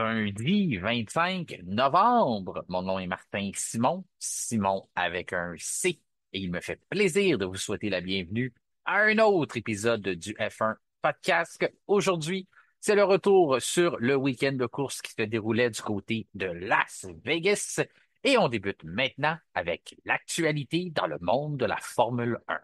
Lundi 25 novembre. Mon nom est Martin Simon, Simon avec un C, et il me fait plaisir de vous souhaiter la bienvenue à un autre épisode du F1 Podcast. Aujourd'hui, c'est le retour sur le week-end de course qui se déroulait du côté de Las Vegas, et on débute maintenant avec l'actualité dans le monde de la Formule 1.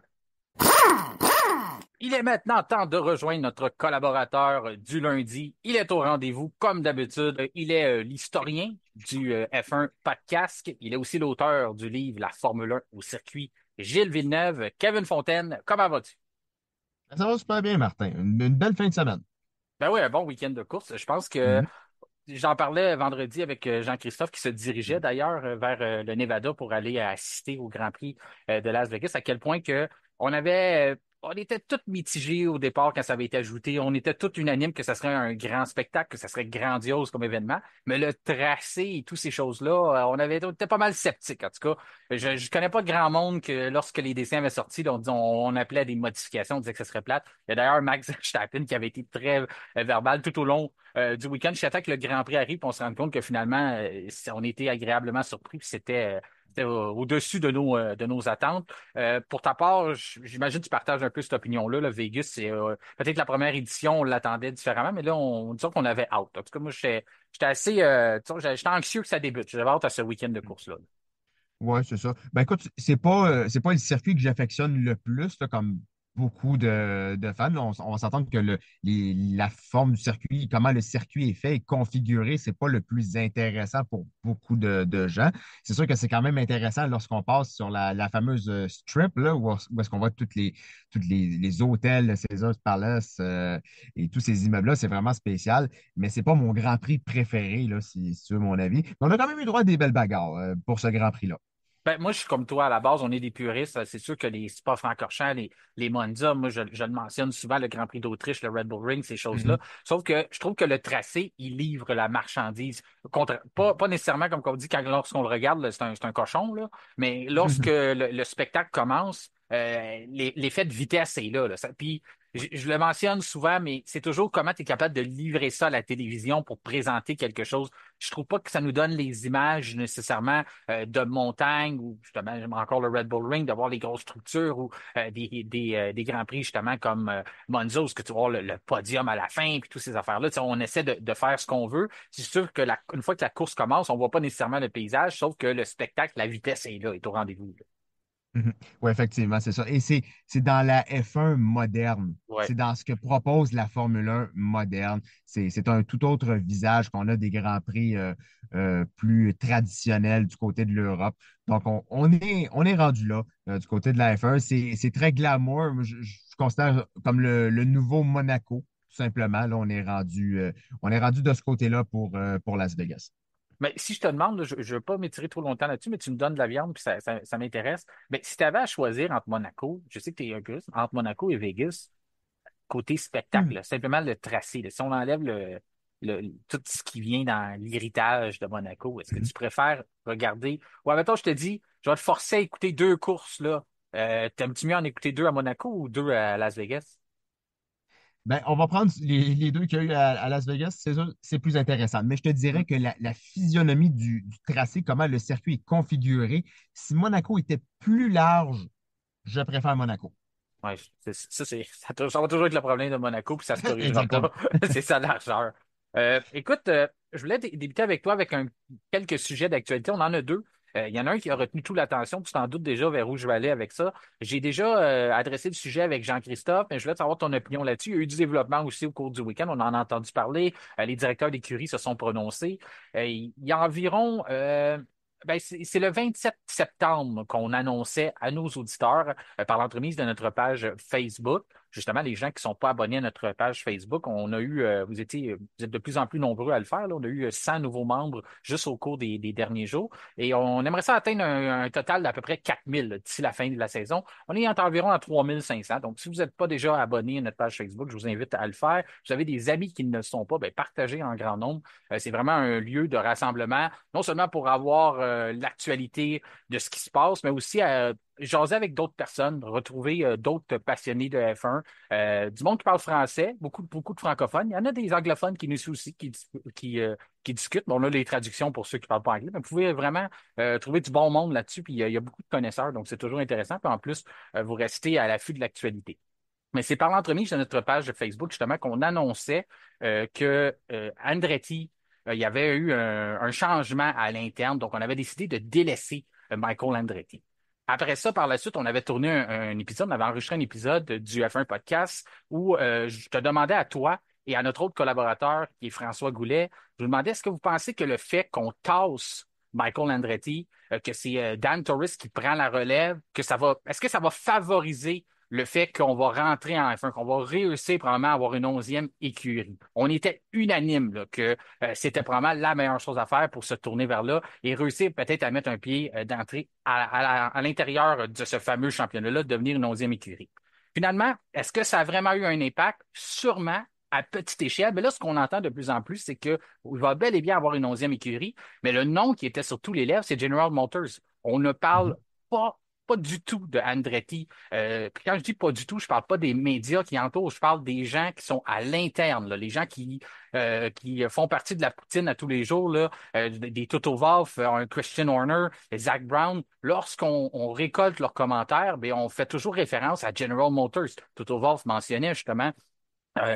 Il est maintenant temps de rejoindre notre collaborateur du lundi. Il est au rendez-vous, comme d'habitude. Il est l'historien du F1 Podcast. Il est aussi l'auteur du livre La Formule 1 au circuit. Gilles Villeneuve, Kevin Fontaine, comment vas-tu? Ça va super bien, Martin. Une belle fin de semaine. Ben oui, un bon week-end de course. Je pense que Mhm. j'en parlais vendredi avec Jean-Christophe qui se dirigeait d'ailleurs vers le Nevada pour aller assister au Grand Prix de Las Vegas, à quel point que on était tous mitigés au départ quand ça avait été ajouté. On était tous unanimes que ça serait un grand spectacle, que ça serait grandiose comme événement. Mais le tracé et toutes ces choses-là, on était pas mal sceptiques. En tout cas, je connais pas grand monde que lorsque les dessins avaient sorti, là, on appelait à des modifications, on disait que ça serait plate. Il y a d'ailleurs Max Verstappen qui avait été très verbal tout au long du week-end. J'attends que le Grand Prix arrive, puis on se rend compte que finalement, on était agréablement surpris, puis c'était au-dessus de nos attentes. Pour ta part, j'imagine que tu partages un peu cette opinion-là. Là. Vegas, c'est peut-être la première édition, on l'attendait différemment, mais là, disons qu'on avait hâte. En tout cas, moi, j'étais assez, tu sais, j'étais anxieux que ça débute. J'avais hâte à ce week-end de course-là. Ouais, c'est ça. Ben écoute, c'est pas le circuit que j'affectionne le plus, là, comme beaucoup de fans. Là. On va s'entendre que la forme du circuit, comment le circuit est fait et configuré, c'est pas le plus intéressant pour beaucoup de gens. C'est sûr que c'est quand même intéressant lorsqu'on passe sur la fameuse strip, là, où est-ce qu'on voit les hôtels, le Caesars Palace et tous ces immeubles-là. C'est vraiment spécial, mais c'est pas mon Grand Prix préféré, là, si tu veux mon avis. Mais on a quand même eu droit à des belles bagarres pour ce Grand Prix-là. Ben, moi, je suis comme toi à la base, on est des puristes. C'est sûr que les Spa-Francorchamps, les Monza, moi, je le mentionne souvent, le Grand Prix d'Autriche, le Red Bull Ring, ces choses-là. Mhm. Sauf que je trouve que le tracé, il livre la marchandise. Pas nécessairement comme on dit lorsqu'on le regarde, là, c'est un cochon, là, mais lorsque le spectacle commence, l'effet de vitesse est là. Puis, je le mentionne souvent, mais c'est toujours comment tu es capable de livrer ça à la télévision pour présenter quelque chose. Je trouve pas que ça nous donne les images nécessairement de montagne ou justement encore le Red Bull Ring, d'avoir les grosses structures ou des grands prix justement comme Monza, où ce que tu vois le podium à la fin puis toutes ces affaires-là. Tu sais, on essaie de faire ce qu'on veut. C'est sûr que une fois que la course commence, on voit pas nécessairement le paysage, sauf que le spectacle, la vitesse est là, est au rendez-vous. Oui, effectivement, c'est ça. Et c'est dans la F1 moderne. Ouais. C'est dans ce que propose la Formule 1 moderne. C'est un tout autre visage qu'on a des grands prix plus traditionnels du côté de l'Europe. Donc, on est rendu là, du côté de la F1. C'est très glamour. Moi, je considère comme le nouveau Monaco, tout simplement. Là, on est rendu de ce côté-là pour Las Vegas. Mais si je te demande, là, je ne veux pas m'étirer trop longtemps là-dessus, mais tu me donnes de la viande, puis ça m'intéresse. Mais si tu avais à choisir entre Monaco, je sais que tu es un puriste, entre Monaco et Vegas, côté spectacle, Hmm. là, simplement le tracé, là, si on enlève tout ce qui vient dans l'héritage de Monaco, est-ce que tu préfères regarder. Ouais, mettons, je te dis, je vais te forcer à écouter deux courses, là. T'aimes-tu mieux en écouter deux à Monaco ou deux à Las Vegas? Ben, on va prendre les deux qu'il y a eu à Las Vegas, c'est sûr, c'est plus intéressant. Mais je te dirais que la physionomie du tracé, comment le circuit est configuré, si Monaco était plus large, je préfère Monaco. Ouais, ça va toujours être le problème de Monaco, puis ça se corrigera Exactement. pas. C'est sa largeur. Écoute, je voulais débuter avec toi avec quelques sujets d'actualité. On en a deux. Il y en a un qui a retenu toute l'attention, tu t'en doutes déjà vers où je vais aller avec ça. J'ai déjà adressé le sujet avec Jean-Christophe, mais je voulais savoir ton opinion là-dessus. Il y a eu du développement aussi au cours du week-end, on en a entendu parler. Les directeurs d'écurie se sont prononcés. Il y a environ c'est le 27 septembre qu'on annonçait à nos auditeurs par l'entremise de notre page Facebook. Justement, les gens qui ne sont pas abonnés à notre page Facebook, on a eu, vous êtes de plus en plus nombreux à le faire, là. On a eu 100 nouveaux membres juste au cours des derniers jours. Et on aimerait ça atteindre un total d'à peu près 4000 là, d'ici la fin de la saison. On est environ à 3500. Donc, si vous n'êtes pas déjà abonné à notre page Facebook, je vous invite à le faire. Vous avez des amis qui ne le sont pas, ben, partagez en grand nombre. C'est vraiment un lieu de rassemblement, non seulement pour avoir l'actualité de ce qui se passe, mais aussi jaser avec d'autres personnes, retrouver d'autres passionnés de F1, du monde qui parle français, beaucoup de francophones. Il y en a des anglophones qui nous suivent aussi, qui qui discutent. Bon, on a les traductions pour ceux qui parlent pas anglais, mais vous pouvez vraiment trouver du bon monde là-dessus, puis il y a beaucoup de connaisseurs, donc c'est toujours intéressant. Puis en plus, vous restez à l'affût de l'actualité. Mais c'est par l'entremise de notre page de Facebook, justement, qu'on annonçait que Andretti, il y avait eu un changement à l'interne. Donc, on avait décidé de délaisser Michael Andretti. Après ça, par la suite, on avait tourné un épisode, on avait enregistré un épisode du F1 Podcast où je te demandais à toi et à notre autre collaborateur, qui est François Goulet, je vous demandais est-ce que vous pensez que le fait qu'on tasse Michael Andretti, que c'est Dan Torres qui prend la relève, est-ce que ça va favoriser le fait qu'on va rentrer en F1, qu'on va réussir probablement à avoir une 11e écurie. On était unanime là, que c'était probablement la meilleure chose à faire pour se tourner vers là et réussir peut-être à mettre un pied d'entrée à l'intérieur de ce fameux championnat-là, devenir une 11e écurie. Finalement, est-ce que ça a vraiment eu un impact? Sûrement, à petite échelle. Mais là, ce qu'on entend de plus en plus, c'est qu'il va bel et bien avoir une 11e écurie, mais le nom qui était sur tous les lèvres, c'est General Motors. On ne parle pas pas du tout de Andretti. Puis quand je dis pas du tout, je parle pas des médias qui entourent, je parle des gens qui sont à l'interne, là, les gens qui font partie de la poutine à tous les jours, là, des Toto Wolff, un Christian Horner, Zach Brown. Lorsqu'on récolte leurs commentaires, ben, on fait toujours référence à General Motors. Toto Wolff mentionnait justement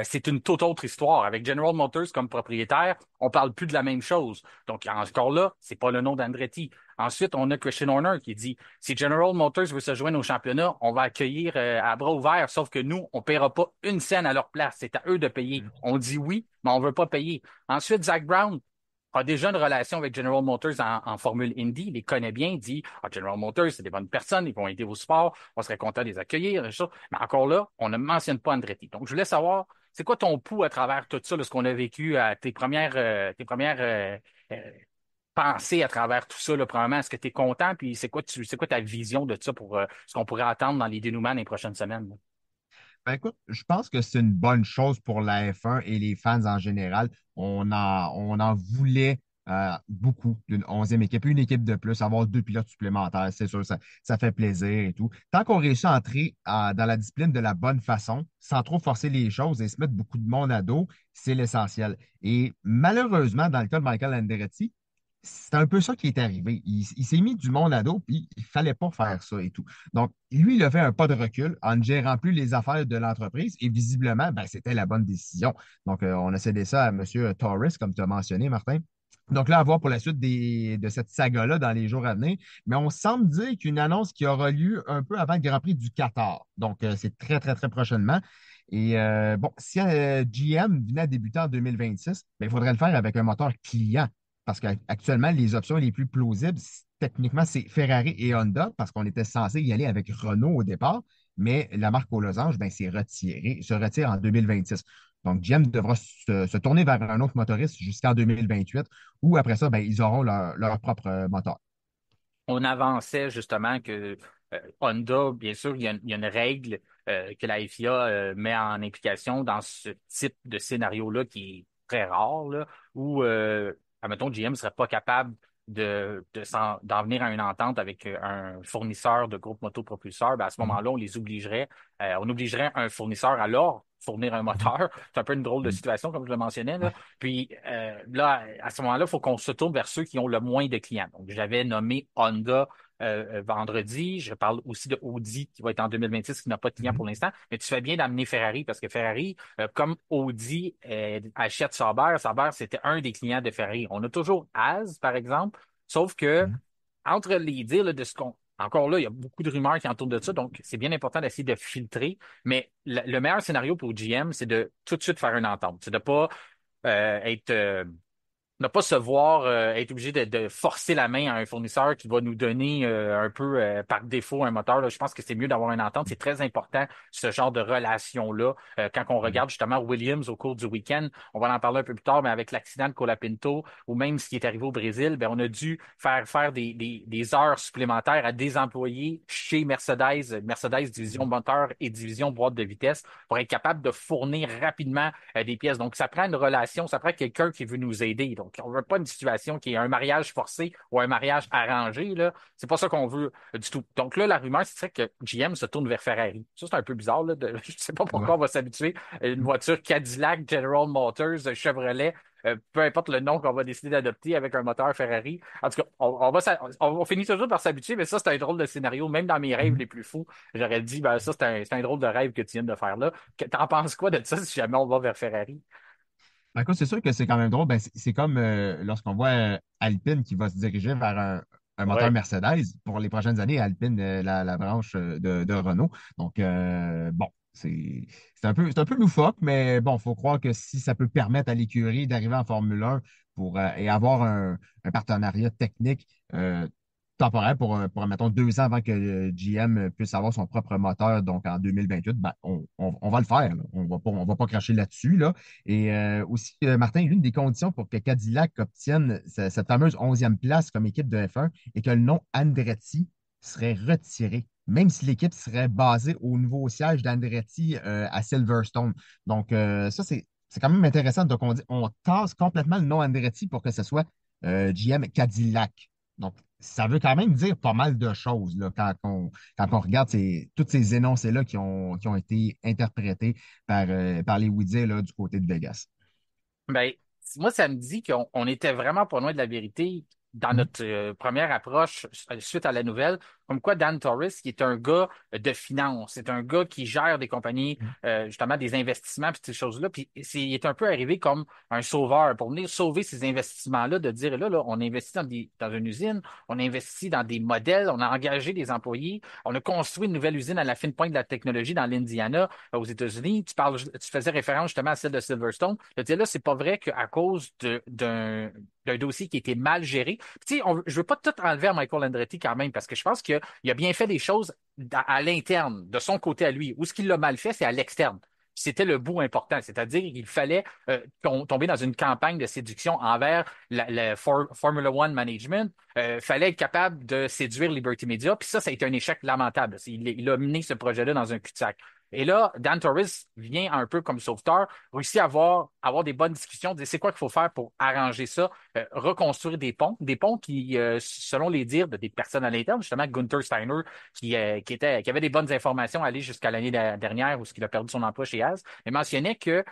c'est une toute autre histoire. Avec General Motors comme propriétaire, on parle plus de la même chose. Donc, encore là, c'est pas le nom d'Andretti. Ensuite, on a Christian Horner qui dit, si General Motors veut se joindre au championnat, on va accueillir à bras ouverts, sauf que nous, on paiera pas une scène à leur place. C'est à eux de payer. On dit oui, mais on veut pas payer. Ensuite, Zach Brown a déjà une relation avec General Motors en Formule Indy, il les connaît bien, il dit General Motors, c'est des bonnes personnes, ils vont aider au sport, on serait content de les accueillir, et ça. Mais encore là, on ne mentionne pas Andretti. Donc, je voulais savoir, c'est quoi ton pouls à travers tout ça, là, ce qu'on a vécu, tes premières pensées à travers tout ça, là, premièrement, est-ce que tu es content, puis c'est quoi ta vision de ça pour ce qu'on pourrait attendre dans les dénouements dans les prochaines semaines? Là? Ben écoute, je pense que c'est une bonne chose pour la F1 et les fans en général. On en voulait beaucoup d'une 11e équipe, une équipe de plus, avoir deux pilotes supplémentaires, c'est sûr, ça fait plaisir et tout. Tant qu'on réussit à entrer dans la discipline de la bonne façon, sans trop forcer les choses et se mettre beaucoup de monde à dos, c'est l'essentiel. Et malheureusement, dans le cas de Michael Andretti, c'est un peu ça qui est arrivé. Il s'est mis du monde à dos, puis il fallait pas faire ça et tout. Donc, lui, il a fait un pas de recul en ne gérant plus les affaires de l'entreprise et visiblement, ben, c'était la bonne décision. Donc, on a cédé ça à M. Torres, comme tu as mentionné, Martin. Donc là, à voir pour la suite de cette saga-là dans les jours à venir. Mais on semble dire qu'une annonce qui aura lieu un peu avant le Grand Prix du Qatar. Donc, c'est très, très, très prochainement. Et bon, si GM venait à débuter en 2026, ben, il faudrait le faire avec un moteur client. Parce qu'actuellement, les options les plus plausibles, techniquement, c'est Ferrari et Honda, parce qu'on était censé y aller avec Renault au départ, mais la marque aux losanges, ben, se retire en 2026. Donc, GM devra se tourner vers un autre motoriste jusqu'en 2028, ou après ça, ben, ils auront leur propre moteur. On avançait justement que Honda, bien sûr, il y a une règle que la FIA met en implication dans ce type de scénario-là qui est très rare, là, où, admettons, GM ne serait pas capable d'en venir à une entente avec un fournisseur de groupe motopropulseur, ben à ce Mhm. moment-là, on obligerait un fournisseur à leur fournir un Mhm. moteur. C'est un peu une drôle de Mhm. situation, comme je le mentionnais, là. Ouais. Puis là, à ce moment-là, il faut qu'on se tourne vers ceux qui ont le moins de clients. Donc, j'avais nommé Honda vendredi. Je parle aussi de Audi qui va être en 2026, qui n'a pas de clients Mhm. pour l'instant. Mais tu fais bien d'amener Ferrari parce que Ferrari, comme Audi achète Sauber, Sauber, c'était un des clients de Ferrari. On a toujours As, par exemple, sauf que Mhm. entre les dires là, de ce qu'on. Encore là, il y a beaucoup de rumeurs qui entourent de ça, donc c'est bien important d'essayer de filtrer. Mais le meilleur scénario pour GM, c'est de tout de suite faire une entente. C'est de pas être ne pas se voir être obligé de forcer la main à un fournisseur qui va nous donner un peu par défaut un moteur. Là. Je pense que c'est mieux d'avoir une entente. C'est très important, ce genre de relation-là. Quand on Mhm. regarde justement Williams au cours du week-end, on va en parler un peu plus tard, mais avec l'accident de Colapinto ou même ce qui est arrivé au Brésil, ben, on a dû faire des heures supplémentaires à des employés chez Mercedes, Mercedes division Mhm. moteur et division boîte de vitesse pour être capable de fournir rapidement des pièces. Donc, ça prend une relation, ça prend quelqu'un qui veut nous aider. Donc, on veut pas une situation qui est un mariage forcé ou un mariage arrangé, là. C'est pas ça qu'on veut du tout. Donc là, la rumeur, c'est que GM se tourne vers Ferrari. Ça, c'est un peu bizarre, là. Je sais pas Ouais. pourquoi on va s'habituer à une voiture Cadillac, General Motors, Chevrolet, peu importe le nom qu'on va décider d'adopter avec un moteur Ferrari. En tout cas, on finit toujours par s'habituer, mais ça, c'est un drôle de scénario. Même dans mes rêves Mhm. les plus fous, j'aurais dit, ben ça, c'est un drôle de rêve que tu viens de faire là. T'en penses quoi de ça si jamais on va vers Ferrari? Ben, écoute, c'est sûr que c'est quand même drôle. Ben, c'est comme lorsqu'on voit Alpine qui va se diriger vers un moteur Ouais. Mercedes pour les prochaines années, Alpine, la branche de Renault. Donc, bon, c'est un peu loufoque, mais bon, il faut croire que si ça peut permettre à l'écurie d'arriver en Formule 1 et avoir un partenariat technique temporaire pour, mettons, 2 ans avant que GM puisse avoir son propre moteur, donc en 2028, ben, on va le faire, là. On va pas cracher là-dessus, là. Et aussi, Martin, l'une des conditions pour que Cadillac obtienne cette fameuse 11e place comme équipe de F1 est que le nom Andretti serait retiré, même si l'équipe serait basée au nouveau siège d'Andretti à Silverstone. Donc, ça, c'est quand même intéressant. Donc, on tasse complètement le nom Andretti pour que ce soit GM Cadillac. Donc, ça veut quand même dire pas mal de choses là, quand on regarde tous ces énoncés-là qui ont été interprétés par les Ouidirs là, du côté de Vegas. Ben, moi, ça me dit qu'on était vraiment pas loin de la vérité dans Mhm. notre première approche suite à la nouvelle, comme quoi Dan Torres, qui est un gars de finance, c'est un gars qui gère des compagnies, justement des investissements, puis ces choses-là, puis il est un peu arrivé comme un sauveur pour venir sauver ces investissements-là, de dire là, on investit dans une usine, on investit dans des modèles, on a engagé des employés, on a construit une nouvelle usine à la fine pointe de la technologie dans l'Indiana, aux États-Unis. Tu faisais référence justement à celle de Silverstone. Je dis là, c'est pas vrai qu'à cause d'un dossier qui était mal géré. Puis, tu sais, je veux pas tout enlever à Michael Andretti quand même, parce que je pense qu'il a bien fait des choses à l'interne, de son côté à lui. Où ce qu'il l'a mal fait, c'est à l'externe. C'était le bout important, c'est-à-dire qu'il fallait tomber dans une campagne de séduction envers Formula One Management. Fallait être capable de séduire Liberty Media, puis ça a été un échec lamentable. Il a mené ce projet-là dans un cul-de-sac. Et là, Dan Torres vient un peu comme sauveteur, réussit à avoir des bonnes discussions, dire c'est quoi qu'il faut faire pour arranger ça, reconstruire des ponts qui, selon les dires de des personnes à l'interne, justement Gunther Steiner, qui avait des bonnes informations à aller jusqu'à l'année dernière où il a perdu son emploi chez Haas, mais mentionnait que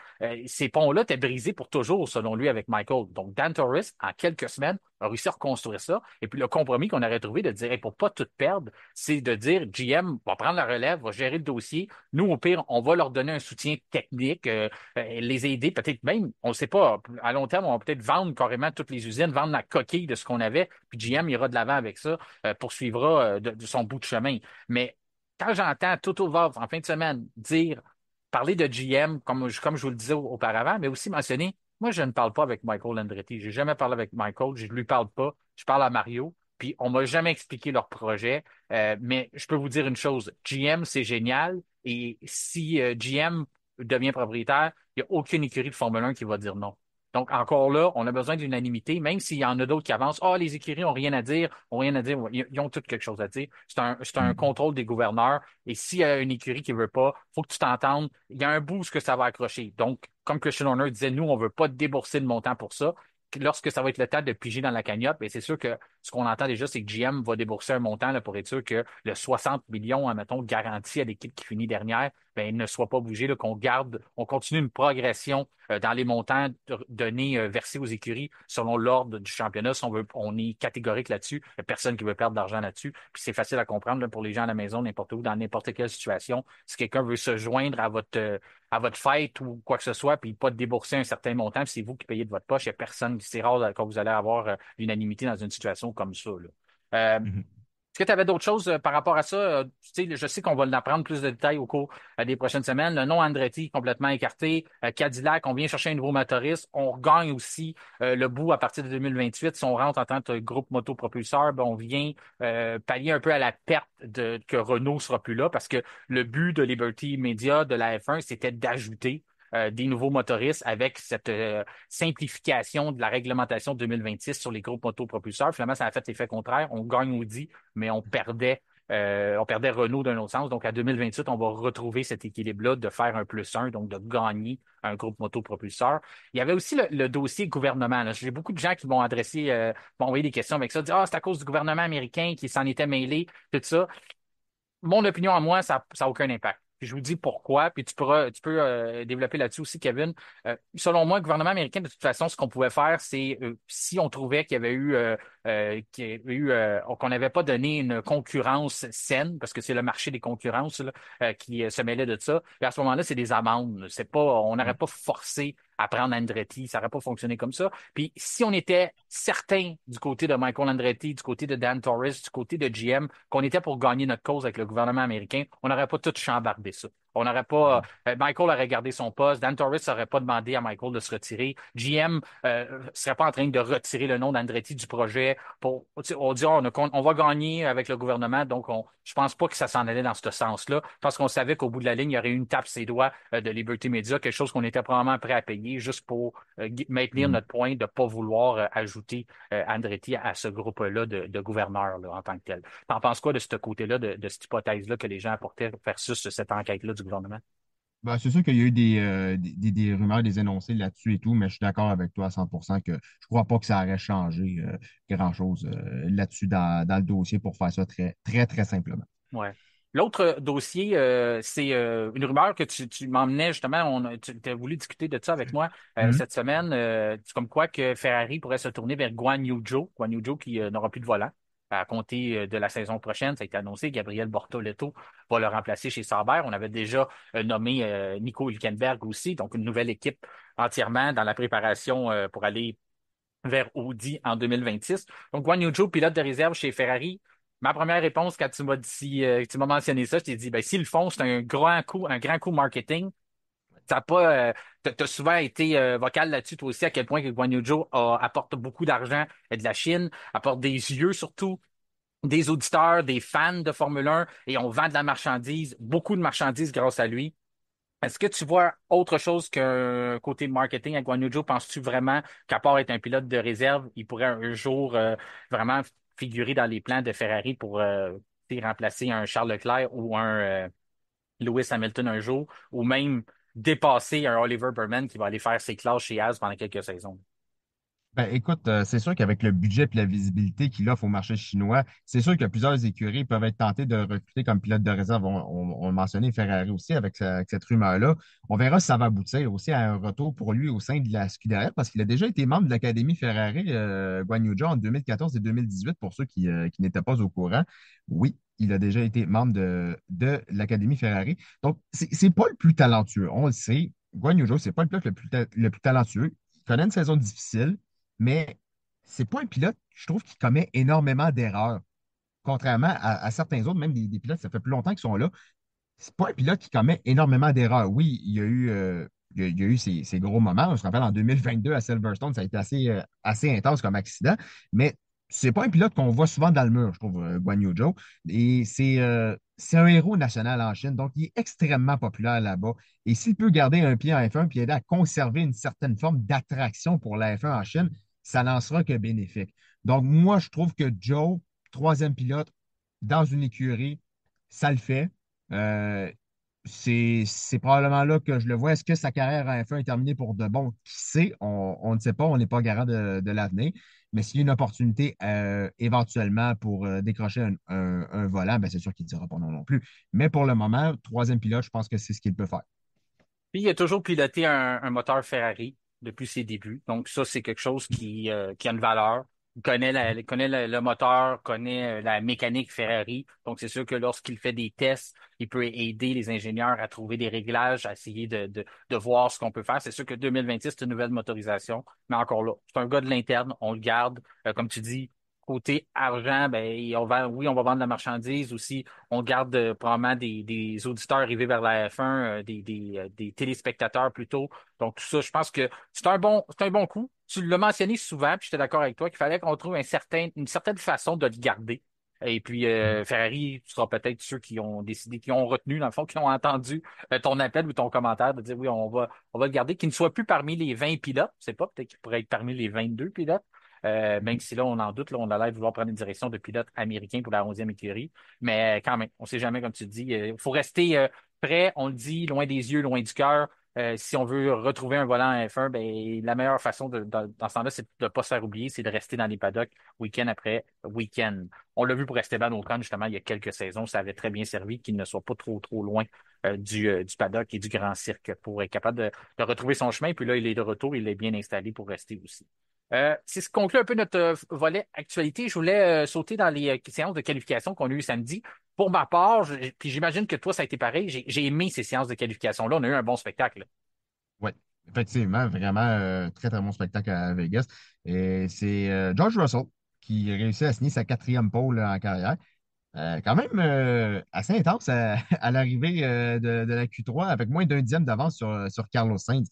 ces ponts-là étaient brisés pour toujours, selon lui, avec Michael. Donc, Dan Torres, en quelques semaines, a réussi à reconstruire ça. Et puis, le compromis qu'on aurait trouvé de dire, hey, pour pas tout perdre, c'est de dire, GM va prendre la relève, va gérer le dossier. Nous, au pire, on va leur donner un soutien technique, les aider, peut-être même, on ne sait pas, à long terme, on va peut-être vendre carrément toutes les usines, vendre la coquille de ce qu'on avait, puis GM ira de l'avant avec ça, poursuivra de son bout de chemin. Mais quand j'entends Toto Wolff en fin de semaine dire, parler de GM, comme je vous le disais auparavant, mais aussi mentionner, moi, je ne parle pas avec Michael Andretti. J'ai jamais parlé avec Michael, je ne lui parle pas. Je parle à Mario, puis on m'a jamais expliqué leur projet. Mais je peux vous dire une chose, GM, c'est génial. Et si GM devient propriétaire, il n'y a aucune écurie de Formule 1 qui va dire non. Donc, encore là, on a besoin de l'unanimité, même s'il y en a d'autres qui avancent. Ah, les écuries ont rien à dire, ont rien à dire. Ils ont toutes quelque chose à dire. C'est un Mhm. contrôle des gouverneurs. Et s'il y a une écurie qui veut pas, faut que tu t'entendes. Il y a un bout où ce que ça va accrocher. Donc, comme Christian Horner disait, nous, on veut pas débourser de montant pour ça. Lorsque ça va être le temps de piger dans la cagnotte, et c'est sûr que ce qu'on entend déjà, c'est que GM va débourser un montant là, pour être sûr que le 60 millions, admettons, garanti à l'équipe qui finit dernière, ben, ne soit pas bougé, là, on continue une progression dans les montants donnés, versés aux écuries selon l'ordre du championnat. Si on est catégorique là-dessus. Il n'y a personne qui veut perdre d'argent là-dessus. Puis c'est facile à comprendre là, pour les gens à la maison, n'importe où, dans n'importe quelle situation. Si quelqu'un veut se joindre à votre fête ou quoi que ce soit, puis pas débourser un certain montant, puis c'est vous qui payez de votre poche, il n'y a personne. C'est rare quand vous allez avoir l'unanimité dans une situation comme ça, là. Mhm. Est-ce que tu avais d'autres choses par rapport à ça? Tu sais, je sais qu'on va en apprendre plus de détails au cours des prochaines semaines. Le nom Andretti complètement écarté. Cadillac, on vient chercher un nouveau motoriste. On regagne aussi le bout à partir de 2028. Si on rentre en tant que groupe motopropulseur, ben, on vient pallier un peu à la perte que Renault sera plus là parce que le but de Liberty Media, de la F1, c'était d'ajouter des nouveaux motoristes avec cette simplification de la réglementation 2026 sur les groupes motopropulseurs. Finalement, ça a fait l'effet contraire. On gagne Audi, mais on perdait On perdait Renault d'un autre sens. Donc, à 2028, on va retrouver cet équilibre-là de faire un plus un, donc de gagner un groupe motopropulseur. Il y avait aussi le dossier gouvernement, là. J'ai beaucoup de gens qui vont adresser, vont envoyer des questions avec ça, dire, ah, c'est à cause du gouvernement américain qui s'en était mêlé, tout ça. Mon opinion à moi, ça a aucun impact. Puis je vous dis pourquoi, puis tu peux développer là-dessus aussi, Kevin. Selon moi, le gouvernement américain, de toute façon, ce qu'on pouvait faire, c'est si on trouvait qu'il y avait eu qu'on n'avait pas donné une concurrence saine, parce que c'est le marché des concurrences là, qui se mêlait de ça. Puis à ce moment-là, c'est des amendes. C'est pas, on n'aurait pas forcé à prendre Andretti, ça n'aurait pas fonctionné comme ça. Puis si on était certain du côté de Michael Andretti, du côté de Dan Torres, du côté de GM, qu'on était pour gagner notre cause avec le gouvernement américain, on n'aurait pas tout chambardé ça. On n'aurait pas. Michael aurait gardé son poste. Dan Torres n'aurait pas demandé à Michael de se retirer. GM serait pas en train de retirer le nom d'Andretti du projet. On dit on va gagner avec le gouvernement, donc je pense pas que ça s'en allait dans ce sens-là. Parce qu'on savait qu'au bout de la ligne, il y aurait eu une tape ses doigts de Liberty Media, quelque chose qu'on était probablement prêt à payer juste pour maintenir Mhm. notre point de pas vouloir ajouter Andretti à ce groupe-là de gouverneurs là, en tant que tel. T'en penses quoi de ce côté-là, de cette hypothèse-là que les gens apportaient versus cette enquête-là du gouvernement? Ben, c'est sûr qu'il y a eu des rumeurs, des énoncés là-dessus et tout, mais je suis d'accord avec toi à 100% que je crois pas que ça aurait changé grand-chose là-dessus dans le dossier pour faire ça très, très, très simplement. Ouais. L'autre dossier, c'est une rumeur que tu m'emmenais justement. Tu as voulu discuter de ça avec moi Mhm. cette semaine. C'est comme quoi que Ferrari pourrait se tourner vers Guan Yu Zhou. Guan Yu Zhou qui n'aura plus de volant à compter de la saison prochaine. Ça a été annoncé. Gabriel Bortoleto va le remplacer chez Sauber. On avait déjà nommé Nico Hülkenberg aussi, donc une nouvelle équipe entièrement dans la préparation pour aller vers Audi en 2026. Donc, Guan Yu Zhou, pilote de réserve chez Ferrari. Ma première réponse quand tu m'as mentionné ça, je t'ai dit, ben, s'ils le font, c'est un grand coup marketing. T'as pas, t'as souvent été vocal là-dessus, toi aussi, à quel point que Guan Yu Zhou apporte beaucoup d'argent de la Chine, apporte des yeux surtout, des auditeurs, des fans de Formule 1, et on vend de la marchandise, beaucoup de marchandises grâce à lui. Est-ce que tu vois autre chose qu'un côté marketing à Guan Yu Zhou? Penses-tu vraiment qu'à part être un pilote de réserve, il pourrait un jour vraiment figurer dans les plans de Ferrari pour remplacer un Charles Leclerc ou un Lewis Hamilton un jour, ou même dépasser un Oliver Burman qui va aller faire ses classes chez Haas pendant quelques saisons? Ben, écoute, c'est sûr qu'avec le budget et la visibilité qu'il offre au marché chinois, c'est sûr que plusieurs écuries peuvent être tentées de recruter comme pilote de réserve. On a mentionné Ferrari aussi avec cette rumeur-là. On verra si ça va aboutir aussi à un retour pour lui au sein de la Scuderia parce qu'il a déjà été membre de l'Académie Ferrari, Guan Yu Zhou, en 2014 et 2018 pour ceux qui n'étaient pas au courant. Oui, il a déjà été membre de l'Académie Ferrari. Donc, c'est pas le plus talentueux. On le sait. Guan Yu Zhou, c'est pas le pilote le plus talentueux. Il connaît une saison difficile mais c'est pas un pilote, je trouve, qui commet énormément d'erreurs. Contrairement à certains autres, même des pilotes, ça fait plus longtemps qu'ils sont là. C'est pas un pilote qui commet énormément d'erreurs. Oui, il y a eu ses gros moments. On se rappelle en 2022 à Silverstone, ça a été assez intense comme accident, mais c'est pas un pilote qu'on voit souvent dans le mur, je trouve, Guan Yu Zhou. Et c'est un héros national en Chine, donc il est extrêmement populaire là-bas. Et s'il peut garder un pied en F1 puis aider à conserver une certaine forme d'attraction pour la F1 en Chine, ça n'en sera que bénéfique. Donc, moi, je trouve que Joe, troisième pilote dans une écurie, ça le fait. Euh, c'est probablement là que je le vois. Est-ce que sa carrière en F1 est terminée pour de bon? Qui sait? On ne sait pas, on n'est pas garant de l'avenir. Mais s'il y a une opportunité éventuellement pour décrocher un volant, ben c'est sûr qu'il ne dira pas non non plus. Mais pour le moment, troisième pilote, je pense que c'est ce qu'il peut faire. Puis il a toujours piloté un moteur Ferrari depuis ses débuts. Donc ça, c'est quelque chose qui a une valeur. Il connaît le moteur, connaît la mécanique Ferrari. Donc c'est sûr que lorsqu'il fait des tests, il peut aider les ingénieurs à trouver des réglages, à essayer de voir ce qu'on peut faire. C'est sûr que 2026, c'est une nouvelle motorisation. Mais encore là, c'est un gars de l'interne, on le garde. Comme tu dis, côté argent, ben, oui, on va vendre la marchandise aussi. On garde probablement des auditeurs arrivés vers la F1, des téléspectateurs plutôt. Donc, tout ça, je pense que c'est un bon coup. Tu l'as mentionné souvent, puis j'étais d'accord avec toi qu'il fallait qu'on trouve une certaine façon de le garder. Et puis, Ferrari, tu seras peut-être ceux qui ont décidé, qui ont retenu, dans le fond, qui ont entendu ton appel ou ton commentaire de dire oui, on va le garder, qu'il ne soit plus parmi les 20 pilotes. C'est pas, peut-être qu'il pourrait être parmi les 22 pilotes. même si là, on en doute, là, on a l'air de vouloir prendre une direction de pilote américain pour la 11e écurie. Mais quand même, on sait jamais, comme tu dis. Il faut rester prêt, on le dit, loin des yeux, loin du cœur. Si on veut retrouver un volant en F1, ben, la meilleure façon dans ce temps-là, c'est de ne pas se faire oublier, c'est de rester dans les paddocks week-end après week-end. On l'a vu pour Esteban Ocon, justement, il y a quelques saisons, ça avait très bien servi qu'il ne soit pas trop loin du paddock et du grand cirque pour être capable de retrouver son chemin. Puis là, il est de retour, il est bien installé pour rester aussi. C'est ce qui conclut un peu notre volet actualité. Je voulais sauter dans les séances de qualification qu'on a eues samedi. Pour ma part, puis j'imagine que toi, ça a été pareil, j'ai aimé ces séances de qualification-là. On a eu un bon spectacle. Oui, effectivement, vraiment très, très bon spectacle à Vegas. Et c'est George Russell qui réussit à signer sa quatrième pole en carrière. Quand même assez intense à l'arrivée de la Q3 avec moins d'un dixième d'avance sur Carlos Sainz.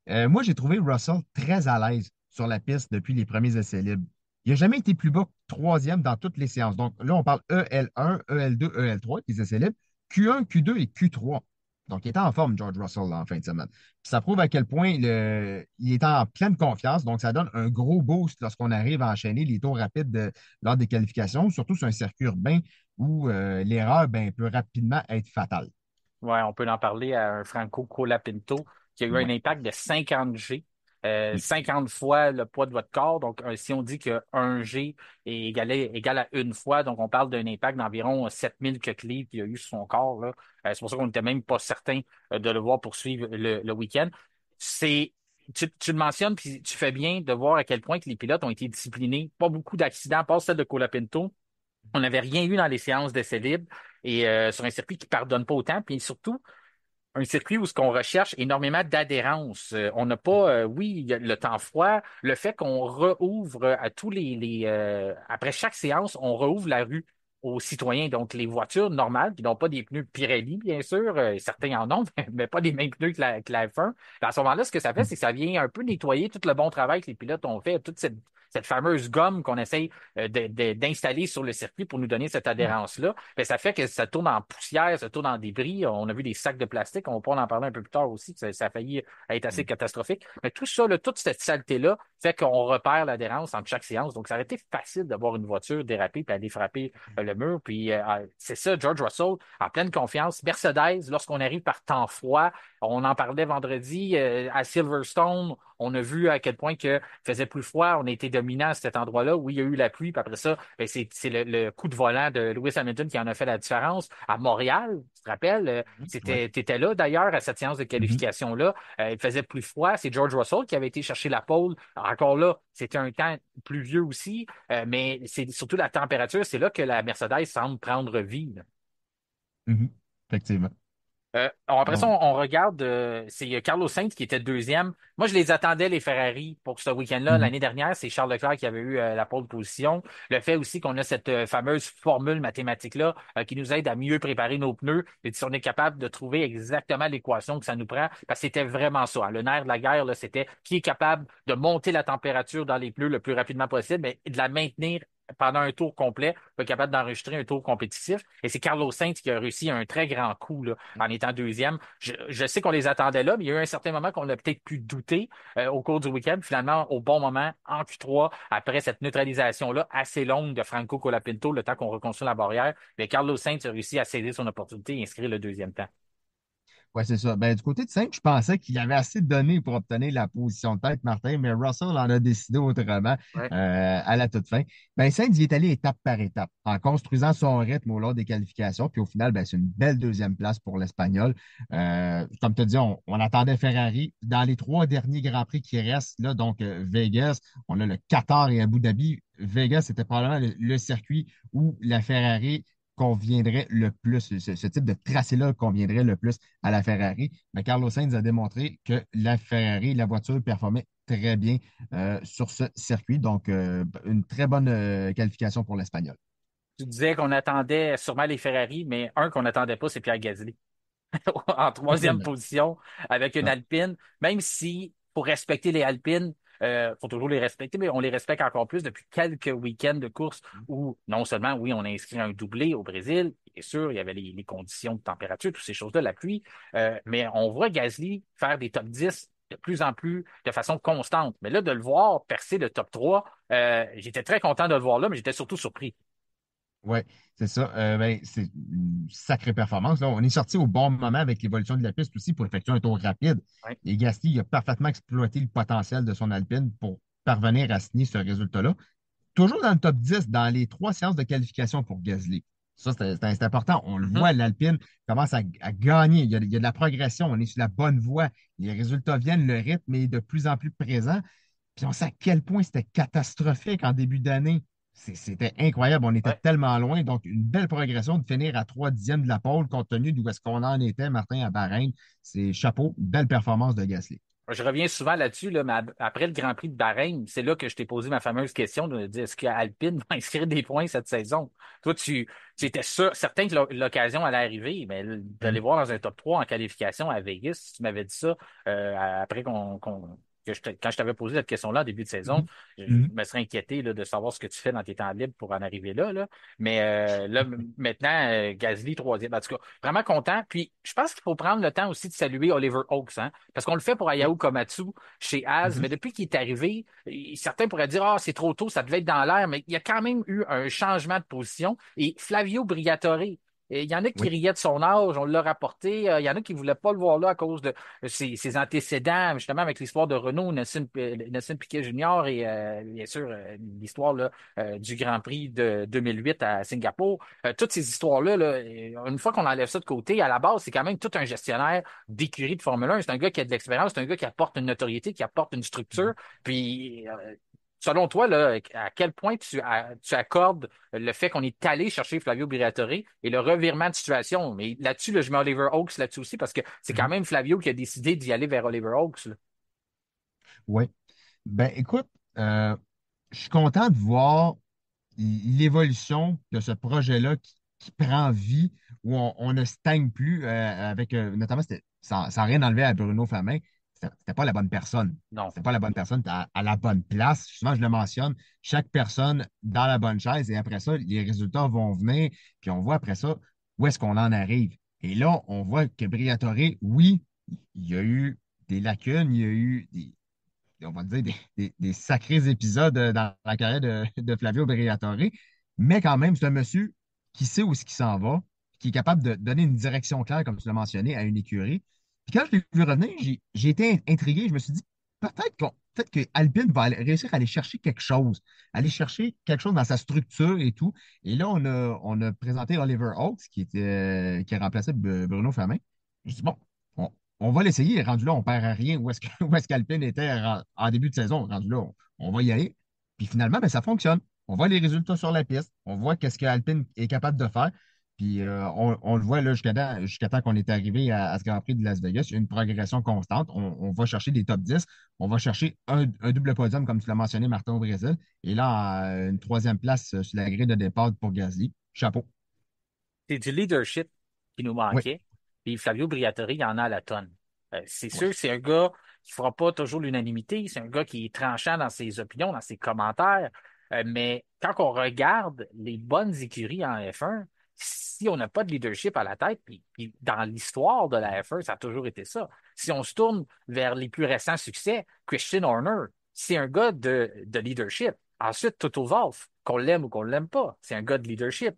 Moi, j'ai trouvé Russell très à l'aise sur la piste depuis les premiers essais libres. Il n'a jamais été plus bas que troisième dans toutes les séances. Donc là, on parle EL1, EL2, EL3, les essais libres, Q1, Q2 et Q3. Donc, il était en forme, George Russell, là, en fin de semaine. Puis ça prouve à quel point il est en pleine confiance. Donc, ça donne un gros boost lorsqu'on arrive à enchaîner les tours rapides lors des qualifications, surtout sur un circuit urbain où l'erreur ben, peut rapidement être fatale. Ouais, on peut en parler à un Franco Colapinto qui a eu un Ouais. impact de 50 G, 50 fois le poids de votre corps. Donc, si on dit que 1 G est égal à une fois, donc on parle d'un impact d'environ 7000 livres qu'il a eu sur son corps, là. C'est pour ça qu'on n'était même pas certain de le voir poursuivre le week-end. C'est, tu le mentionnes, puis tu fais bien de voir à quel point que les pilotes ont été disciplinés. Pas beaucoup d'accidents, à part celle de Colapinto. On n'avait rien eu dans les séances d'essai libre et sur un circuit qui pardonne pas autant, puis surtout un circuit où ce qu'on recherche énormément d'adhérence. On n'a pas, oui, il y a le temps froid, le fait qu'on rouvre à après chaque séance, on rouvre la rue aux citoyens, donc les voitures normales qui n'ont pas des pneus Pirelli, bien sûr, certains en ont, mais pas les mêmes pneus que la F1. À ce moment-là, ce que ça fait, c'est que ça vient un peu nettoyer tout le bon travail que les pilotes ont fait, toute cette fameuse gomme qu'on essaye d'installer sur le circuit pour nous donner cette Ouais. adhérence-là. Ben, ça fait que ça tourne en poussière, ça tourne en débris. On a vu des sacs de plastique, on va pouvoir en parler un peu plus tard aussi, ça a failli être assez catastrophique. Mais tout ça, là, toute cette saleté-là fait qu'on repère l'adhérence entre chaque séance. Donc, ça aurait été facile d'avoir une voiture déraper puis aller frapper le mur. Puis c'est ça, George Russell, en pleine confiance. Mercedes, lorsqu'on arrive par temps froid, on en parlait vendredi à Silverstone. On a vu à quel point que faisait plus froid. On a été dominant à cet endroit-là où il y a eu la pluie. Puis après ça, ben, c'est le coup de volant de Lewis Hamilton qui en a fait la différence. À Montréal, tu te rappelles, Ouais. t'étais là d'ailleurs à cette séance de Mhm. qualification-là. Il faisait plus froid. C'est George Russell qui avait été chercher la pole. Encore là, c'était un temps pluvieux aussi, mais c'est surtout la température. C'est là que la Mercedes semble prendre vie, là. Mhm. Effectivement. Après ça, Donc, on regarde, c'est Carlos Sainz qui était deuxième. Moi, je les attendais, les Ferrari, pour ce week-end-là. mhm. L'année dernière, c'est Charles Leclerc qui avait eu la pole position. Le fait aussi qu'on a cette fameuse formule mathématique-là qui nous aide à mieux préparer nos pneus et si on est capable de trouver exactement l'équation que ça nous prend, parce que c'était vraiment ça, hein. Le nerf de la guerre, là, c'était qui est capable de monter la température dans les pneus le plus rapidement possible, mais de la maintenir pendant un tour complet, pas capable d'enregistrer un tour compétitif. Et c'est Carlos Sainz qui a réussi un très grand coup là, en étant deuxième. Je sais qu'on les attendait là, mais il y a eu un certain moment qu'on a peut-être pu douter au cours du week-end. Finalement, au bon moment, en Q3, après cette neutralisation-là assez longue de Franco Colapinto, le temps qu'on reconstruit la barrière, mais Carlos Sainz a réussi à saisir son opportunité et inscrire le deuxième temps. ouais, c'est ça. Ben, du côté de Sainz, je pensais qu'il avait assez donné pour obtenir la position de tête, Martin, mais Russell en a décidé autrement Ouais. à la toute fin. Ben, Sainz y est allé étape par étape, en construisant son rythme au long des qualifications. Puis au final, ben, c'est une belle deuxième place pour l'Espagnol. Comme tu as dit, on attendait Ferrari. Dans les trois derniers Grands Prix qui restent, là, donc Vegas, on a le Qatar et Abu Dhabi. Vegas, c'était probablement le circuit où la Ferrari conviendrait le plus, ce type de tracé-là conviendrait le plus à la Ferrari. Mais Carlos Sainz a démontré que la Ferrari, la voiture performait très bien sur ce circuit. Donc, une très bonne qualification pour l'Espagnol. Tu disais qu'on attendait sûrement les Ferrari, mais un qu'on n'attendait pas, c'est Pierre Gasly. En troisième Effectivement. position avec une Ah, Alpine, même si pour respecter les Alpines, faut toujours les respecter, mais on les respecte encore plus depuis quelques week-ends de course où non seulement, oui, on a inscrit un doublé au Brésil, bien sûr, il y avait les conditions de température, toutes ces choses-là, la pluie, mais on voit Gasly faire des top 10 de plus en plus de façon constante. Mais là, de le voir percer le top 3, j'étais très content de le voir là, mais j'étais surtout surpris. Oui, c'est ça. Ben, c'est une sacrée performance, là. On est sorti au bon moment avec l'évolution de la piste aussi pour effectuer un tour rapide. Ouais. Et Gasly il a parfaitement exploité le potentiel de son Alpine pour parvenir à signer ce résultat-là. Toujours dans le top 10 dans les trois séances de qualification pour Gasly. Ça, c'est important. On le Mhm. voit, l'Alpine commence à gagner. Il y a de la progression. On est sur la bonne voie. Les résultats viennent, le rythme est de plus en plus présent. Puis on sait à quel point c'était catastrophique en début d'année. C'était incroyable. On était Ouais. tellement loin. Donc, une belle progression de finir à 3/10 de la pole, compte tenu d'où est-ce qu'on en était, Martin, à Bahreïn. C'est chapeau, belle performance de Gasly. Je reviens souvent là-dessus, là, mais après le Grand Prix de Bahreïn, c'est là que je t'ai posé ma fameuse question de dire est-ce qu'Alpine va inscrire des points cette saison? Toi, tu étais sûr, certain que l'occasion allait arriver, mais d'aller Mhm. voir dans un top 3 en qualification à Vegas, si tu m'avais dit ça après quand je t'avais posé cette question-là en début de saison, Mhm. je Mhm. me serais inquiété là, de savoir ce que tu fais dans tes temps libres pour en arriver là, là. Mais là, maintenant, Gasly, troisième. En tout cas, vraiment content. Puis, je pense qu'il faut prendre le temps aussi de saluer Oliver Oaks, hein, parce qu'on le fait pour Oui. Ayao Komatsu chez Az, Mhm. mais depuis qu'il est arrivé, certains pourraient dire, ah, c'est trop tôt, ça devait être dans l'air, mais il y a quand même eu un changement de position. Et Flavio Briatore, et il y en a qui Oui. riaient de son âge, on l'a rapporté. Il y en a qui ne voulaient pas le voir là à cause de ses antécédents, justement avec l'histoire de Renault, Nelson Piquet Jr. et bien sûr l'histoire là, du Grand Prix de 2008 à Singapour. Toutes ces histoires-là, là, une fois qu'on enlève ça de côté, à la base, c'est quand même tout un gestionnaire d'écurie de Formule 1. C'est un gars qui a de l'expérience, c'est un gars qui apporte une notoriété, qui apporte une structure. Mhm. Puis, selon toi, là, à quel point tu accordes le fait qu'on est allé chercher Flavio Briatore et le revirement de situation? Mais là-dessus, là, je mets Oliver Oaks là-dessus aussi parce que c'est quand Mhm. même Flavio qui a décidé d'y aller vers Oliver Oaks, là. Oui. Ben, écoute, je suis content de voir l'évolution de ce projet-là qui prend vie, où on ne stagne plus avec, notamment, sans rien enlever à Bruno Famin, c'était pas la bonne personne. Non. C'était pas la bonne personne, t'es à la bonne place. Souvent, je le mentionne, chaque personne dans la bonne chaise, et après ça, les résultats vont venir, puis on voit après ça où est-ce qu'on en arrive. Et là, on voit que Briatore, oui, il y a eu des lacunes, il y a eu on va dire, des sacrés épisodes dans la carrière de Flavio Briatore. Mais quand même, c'est un monsieur qui sait où est-ce qu'il s'en va, qui est capable de donner une direction claire, comme tu l'as mentionné, à une écurie. Puis quand je l'ai vu revenir, j'ai été intrigué. Je me suis dit, peut-être que Alpine va réussir à aller chercher quelque chose, aller chercher quelque chose dans sa structure et tout. Et là, on a présenté Oliver Oaks, qui a remplacé Bruno Famin. Je dis, bon, on, on va l'essayer. Rendu là, on perd à rien. Où est-ce qu'Alpine était en début de saison? Rendu là, on va y aller. Puis finalement, ben, ça fonctionne. On voit les résultats sur la piste. On voit qu'est-ce qu'Alpine est capable de faire. Puis on le voit là jusqu'à temps qu'on est arrivé à ce Grand Prix de Las Vegas. Il y a une progression constante. On va chercher des top 10. On va chercher un double podium, comme tu l'as mentionné, Martin, au Brésil. Et là, une troisième place sur la grille de départ pour Gasly. Chapeau. C'est du leadership qui nous Oui, manquait. Puis Flavio Briatore, il en a à la tonne. C'est oui. sûr que c'est un gars qui fera pas toujours l'unanimité. C'est un gars qui est tranchant dans ses opinions, dans ses commentaires. Mais quand on regarde les bonnes écuries en F1, si on n'a pas de leadership à la tête, puis dans l'histoire de la F1, ça a toujours été ça. Si on se tourne vers les plus récents succès, Christian Horner, c'est un gars de leadership. Ensuite, Toto Wolff, qu'on l'aime ou qu'on l'aime pas, c'est un gars de leadership.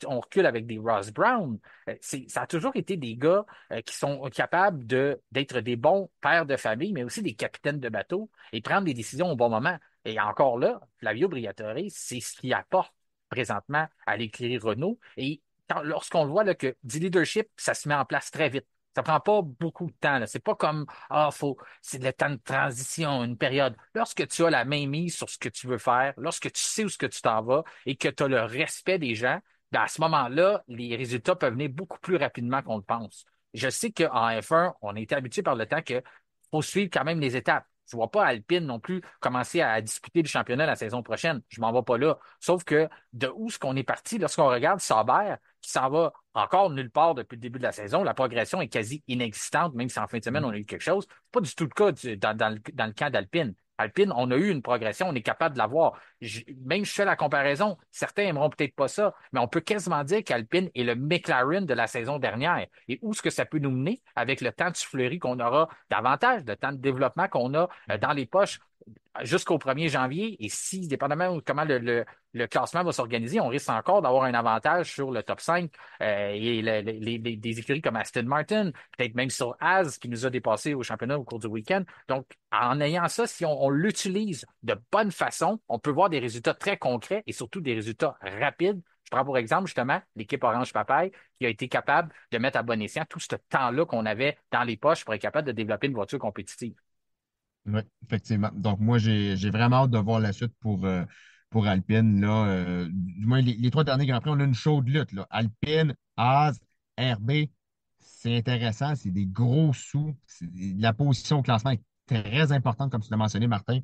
On recule avec des Ross Brown. Ça a toujours été des gars qui sont capables d'être des bons pères de famille, mais aussi des capitaines de bateau et prendre des décisions au bon moment. Et encore là, Flavio Briatore, c'est ce qu'il apporte présentement à l'écurie Renault. Et lorsqu'on le voit là, que du leadership, ça se met en place très vite. Ça prend pas beaucoup de temps, là. C'est pas comme, c'est le temps de transition, une période. Lorsque tu as la main mise sur ce que tu veux faire, lorsque tu sais où ce que tu t'en vas et que tu as le respect des gens, ben à ce moment-là, les résultats peuvent venir beaucoup plus rapidement qu'on le pense. Je sais qu'en F1, on a été habitué par le temps qu'il faut suivre quand même les étapes. Je vois pas Alpine non plus commencer à disputer le championnat la saison prochaine. Je m'en vais pas là. Sauf que de où est-ce qu'on est parti lorsqu'on regarde Sauber, qui s'en va encore nulle part depuis le début de la saison, la progression est quasi inexistante, même si en fin de semaine on a eu quelque chose. C'est pas du tout le cas dans le camp d'Alpine. Alpine, on a eu une progression, on est capable de l'avoir. Même je fais la comparaison, certains aimeront peut-être pas ça, mais on peut quasiment dire qu'Alpine est le McLaren de la saison dernière. Et où est-ce que ça peut nous mener avec le temps de soufflerie qu'on aura davantage, le temps de développement qu'on a dans les poches jusqu'au 1er janvier. Et si, dépendamment de comment le classement va s'organiser, on risque encore d'avoir un avantage sur le top 5 et des écuries comme Aston Martin, peut-être même sur As qui nous a dépassé au championnat au cours du week-end. Donc, en ayant ça, si on l'utilise de bonne façon, on peut voir des résultats très concrets et surtout des résultats rapides. Je prends pour exemple justement l'équipe Orange Papaye qui a été capable de mettre à bon escient tout ce temps-là qu'on avait dans les poches pour être capable de développer une voiture compétitive. Oui, effectivement. Donc, moi, j'ai vraiment hâte de voir la suite pour Alpine. Là, du moins, les trois derniers Grands Prix, on a une chaude lutte. Là. Alpine, Haas, RB, c'est intéressant. C'est des gros sous. La position au classement est très importante, comme tu l'as mentionné, Martin.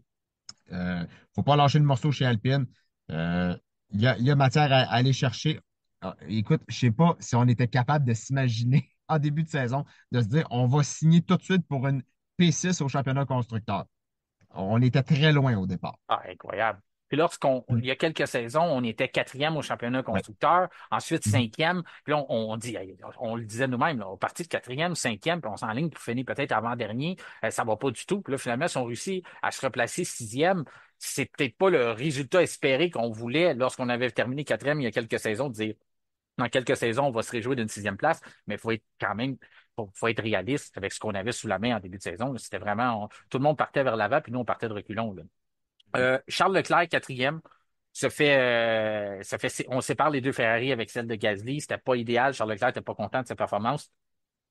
Faut pas lâcher le morceau chez Alpine. Euh, il y a matière à aller chercher. Ah, écoute, je sais pas si on était capable de s'imaginer en début de saison, de se dire on va signer tout de suite pour une P6 au championnat constructeur. On était très loin au départ. Ah, incroyable. Puis il Mm. y a quelques saisons, on était quatrième au championnat Ouais. constructeur, ensuite Mhm. cinquième, puis là, on dit, hey, on le disait nous-mêmes, là, on partit de quatrième, cinquième, puis on s'enligne pour finir peut-être avant-dernier, ça va pas du tout. Puis là, finalement, si on réussit à se replacer sixième, c'est peut-être pas le résultat espéré qu'on voulait lorsqu'on avait terminé quatrième il y a quelques saisons, de dire, dans quelques saisons, on va se réjouir d'une sixième place, mais il faut être quand même, faut être réaliste avec ce qu'on avait sous la main en début de saison. C'était vraiment, tout le monde partait vers l'avant, puis nous, on partait de reculons, là. Charles Leclerc, quatrième, on sépare les deux Ferrari avec celle de Gasly. C'était pas idéal. Charles Leclerc n'était pas content de sa performance.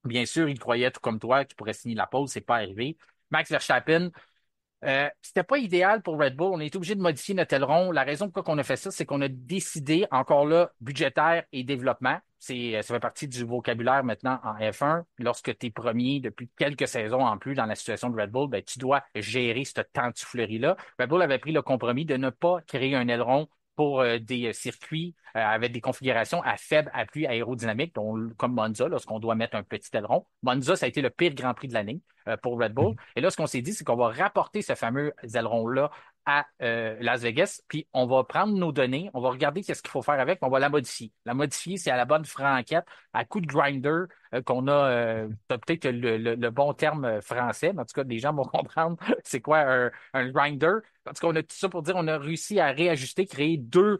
Bien sûr, il croyait, tout comme toi, qu'il pourrait signer la pole. C'est pas arrivé. Max Verstappen, c'était pas idéal pour Red Bull. On est obligé de modifier notre aileron. La raison pourquoi on a fait ça, c'est qu'on a décidé, encore là, budgétaire et développement. Ça fait partie du vocabulaire maintenant en F1. Lorsque tu es premier depuis quelques saisons en plus dans la situation de Red Bull, ben, tu dois gérer ce temps de soufflerie-là. Red Bull avait pris le compromis de ne pas créer un aileron pour des circuits avec des configurations à faible appui aérodynamique, comme Monza, lorsqu'on doit mettre un petit aileron. Monza, ça a été le pire Grand Prix de l'année pour Red Bull. Mhm. Et là, ce qu'on s'est dit, c'est qu'on va rapporter ce fameux aileron-là à Las Vegas, puis on va prendre nos données, on va regarder qu'est-ce qu'il faut faire avec, puis on va la modifier. La modifier, c'est à la bonne franquette, à coup de grinder qu'on a, t'as peut-être le bon terme français, mais en tout cas, les gens vont comprendre c'est quoi un grinder. En tout cas, on a tout ça pour dire on a réussi à réajuster, créer deux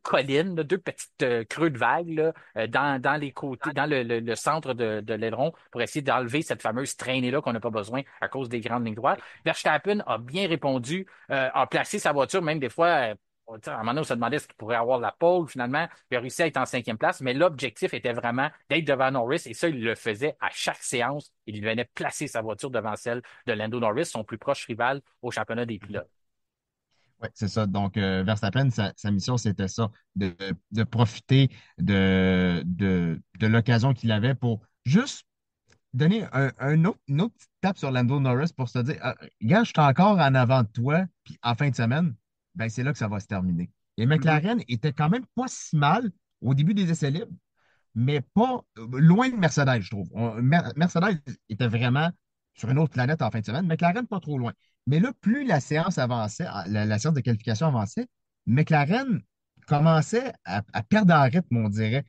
collines, là, deux petites creux de vagues là, dans les côtés, dans le centre de l'aileron pour essayer d'enlever cette fameuse traînée-là qu'on n'a pas besoin à cause des grandes lignes droites. Verstappen a bien répondu, a placé sa voiture, même des fois, à un moment donné, on se demandait ce qu'il pourrait avoir la pole. Finalement, il a réussi à être en cinquième place, mais l'objectif était vraiment d'être devant Norris et ça, il le faisait à chaque séance. Il venait placer sa voiture devant celle de Lando Norris, son plus proche rival au championnat des pilotes. Oui, c'est ça. Donc, Verstappen, sa mission, c'était ça, de profiter de l'occasion qu'il avait pour juste donner une autre petite tape sur Lando Norris pour se dire, ah, gars, je suis encore en avant de toi, puis en fin de semaine, ben, c'est là que ça va se terminer. Et Mhm. McLaren était quand même pas si mal au début des essais libres, mais pas loin de Mercedes, je trouve. Mercedes était vraiment sur une autre planète en fin de semaine. McLaren, pas trop loin. Mais là, plus la séance avançait, la séance de qualification avançait, McLaren commençait à perdre en rythme, on dirait.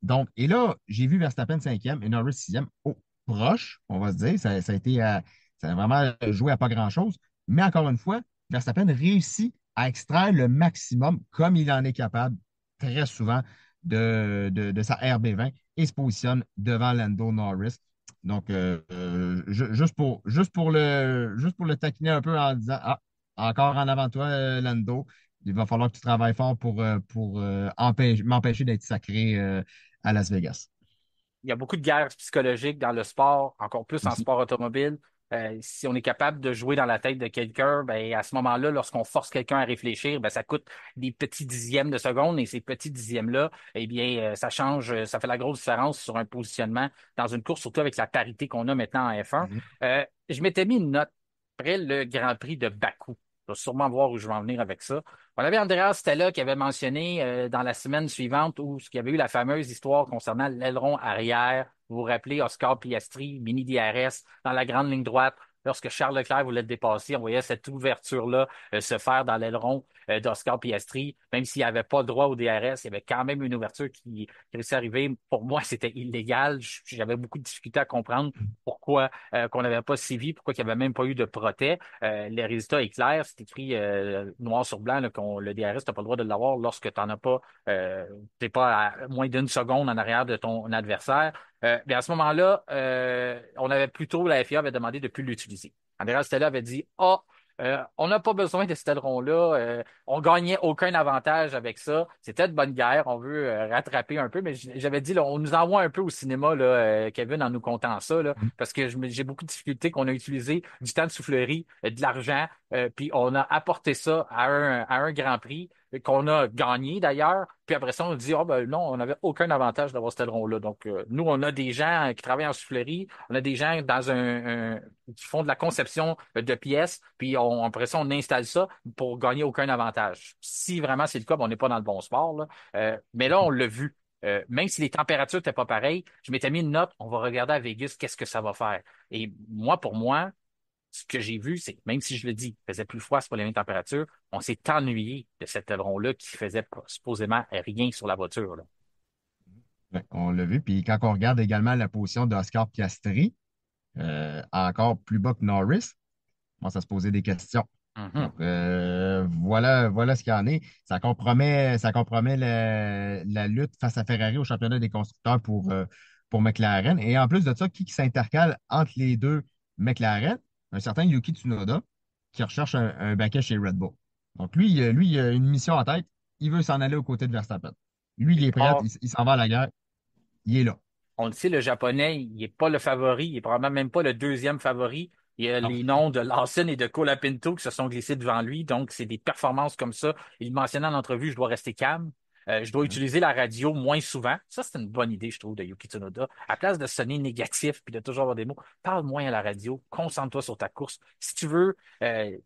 Donc, et là, j'ai vu Verstappen cinquième et Norris sixième. Oh, proche, on va se dire. Ça a été ça a vraiment joué à pas grand-chose. Mais encore une fois, Verstappen réussit à extraire le maximum, comme il en est capable très souvent, de sa RB20 et se positionne devant Lando Norris. Donc, juste pour le taquiner un peu en disant ah, encore en avant de toi, Lando. Il va falloir que tu travailles fort pour m'empêcher d'être sacré à Las Vegas. Il y a beaucoup de guerres psychologiques dans le sport, encore plus en Aussi. sport automobile. Si on est capable de jouer dans la tête de quelqu'un, ben, à ce moment-là, lorsqu'on force quelqu'un à réfléchir, ben, ça coûte des petits dixièmes de seconde et ces petits dixièmes-là, eh bien, ça change, ça fait la grosse différence sur un positionnement dans une course, surtout avec la parité qu'on a maintenant en F1. Mhm. Je m'étais mis une note après le Grand Prix de Bakou. Je vais sûrement voir où je vais en venir avec ça. On avait Andreas Stella qui avait mentionné dans la semaine suivante où il y avait eu la fameuse histoire concernant l'aileron arrière. Vous vous rappelez, Oscar Piastri, mini DRS, dans la grande ligne droite, lorsque Charles Leclerc voulait le dépasser, on voyait cette ouverture-là se faire dans l'aileron d'Oscar Piastri. Même s'il n'avait pas le droit au DRS, il y avait quand même une ouverture qui réussit à arriver. Pour moi, c'était illégal. J'avais beaucoup de difficultés à comprendre pourquoi qu'on n'avait pas sévi, pourquoi il n'y avait même pas eu de protêt. Les résultats est clair, c'est écrit noir sur blanc là, le DRS, tu n'as pas le droit de l'avoir lorsque tu n'en as pas, t'es pas à moins d'une seconde en arrière de ton adversaire. Mais à ce moment-là, on avait plutôt, la FIA avait demandé de ne plus l'utiliser. Andrea Stella avait dit, ah, on n'a pas besoin de cet aileron-là. On gagnait aucun avantage avec ça. C'était de bonne guerre. On veut rattraper un peu. Mais j'avais dit, là, on nous envoie un peu au cinéma, là, Kevin, en nous contant ça, là, parce que j'ai beaucoup de difficultés qu'on a utilisé du temps de soufflerie, de l'argent, puis on a apporté ça à un Grand Prix qu'on a gagné d'ailleurs. Puis après ça, on dit, oh, ben non, on n'avait aucun avantage d'avoir cet aileron-là. Donc, nous, on a des gens qui travaillent en soufflerie, on a des gens qui font de la conception de pièces, puis après ça, on installe ça pour gagner aucun avantage. Si vraiment c'est le cas, ben, on n'est pas dans le bon sport, là. Mais là, on l'a vu. Même si les températures n'étaient pas pareilles, je m'étais mis une note, on va regarder à Vegas, qu'est-ce que ça va faire. Et moi, pour moi, ce que j'ai vu, c'est, même si je le dis, il faisait plus froid, c'est pas les mêmes températures, on s'est ennuyé de cet aileron-là qui faisait supposément rien sur la voiture, là. Ouais, on l'a vu. Puis quand on regarde également la position d'Oscar Piastri, encore plus bas que Norris, on commence à se poser des questions. Mhm. Donc, voilà ce qu'il y en est. Ça compromet la lutte face à Ferrari au championnat des constructeurs pour McLaren. Et en plus de ça, qui s'intercale entre les deux McLaren? Un certain Yuki Tsunoda qui recherche un baquet chez Red Bull. Donc, il a une mission en tête. Il veut s'en aller aux côtés de Verstappen. Lui, il est prêt, Or, il s'en va à la guerre. Il est là. on le sait, le japonais, il n'est pas le favori, il est probablement même pas le deuxième favori. Il y a Non. les noms de Lawson et de Colapinto qui se sont glissés devant lui, donc c'est des performances comme ça. Il mentionnait en entrevue, je dois rester calme. Je dois utiliser la radio moins souvent. Ça, c'est une bonne idée, je trouve, de Yuki Tsunoda. À place de sonner négatif puis de toujours avoir des mots, parle moins à la radio, concentre-toi sur ta course. Euh,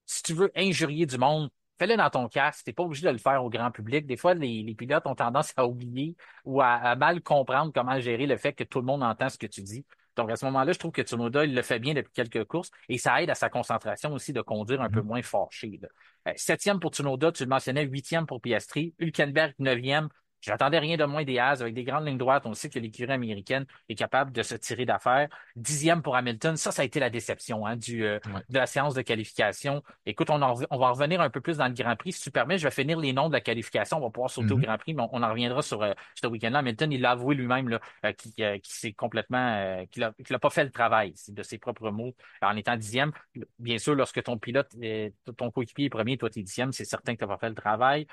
si tu veux injurier du monde, fais-le dans ton casque. T'es pas obligé de le faire au grand public. Des fois, les pilotes ont tendance à oublier ou à mal comprendre comment gérer le fait que tout le monde entend ce que tu dis. Donc, à ce moment-là, je trouve que Tsunoda, il le fait bien depuis quelques courses et ça aide à sa concentration aussi de conduire un peu moins fâché, là. Septième pour Tsunoda, tu le mentionnais, huitième pour Piastri, Hülkenberg, neuvième. J'attendais rien de moins des Haas avec des grandes lignes droites. On sait que l'écurie américaine est capable de se tirer d'affaire. Dixième pour Hamilton. Ça a été la déception hein, Ouais. de la séance de qualification. Écoute, on va revenir un peu plus dans le Grand Prix. Si tu permets, je vais finir les noms de la qualification. On va pouvoir sauter au Mhm. Grand Prix, mais on en reviendra sur ce week-end-là. Hamilton, il l'a avoué lui-même là, qui s'est complètement, qu'il a pas fait le travail, c'est de ses propres mots, en étant dixième. Bien sûr, lorsque ton pilote, ton coéquipier est premier, toi, tu es dixième, c'est certain que tu n'as pas fait le travail.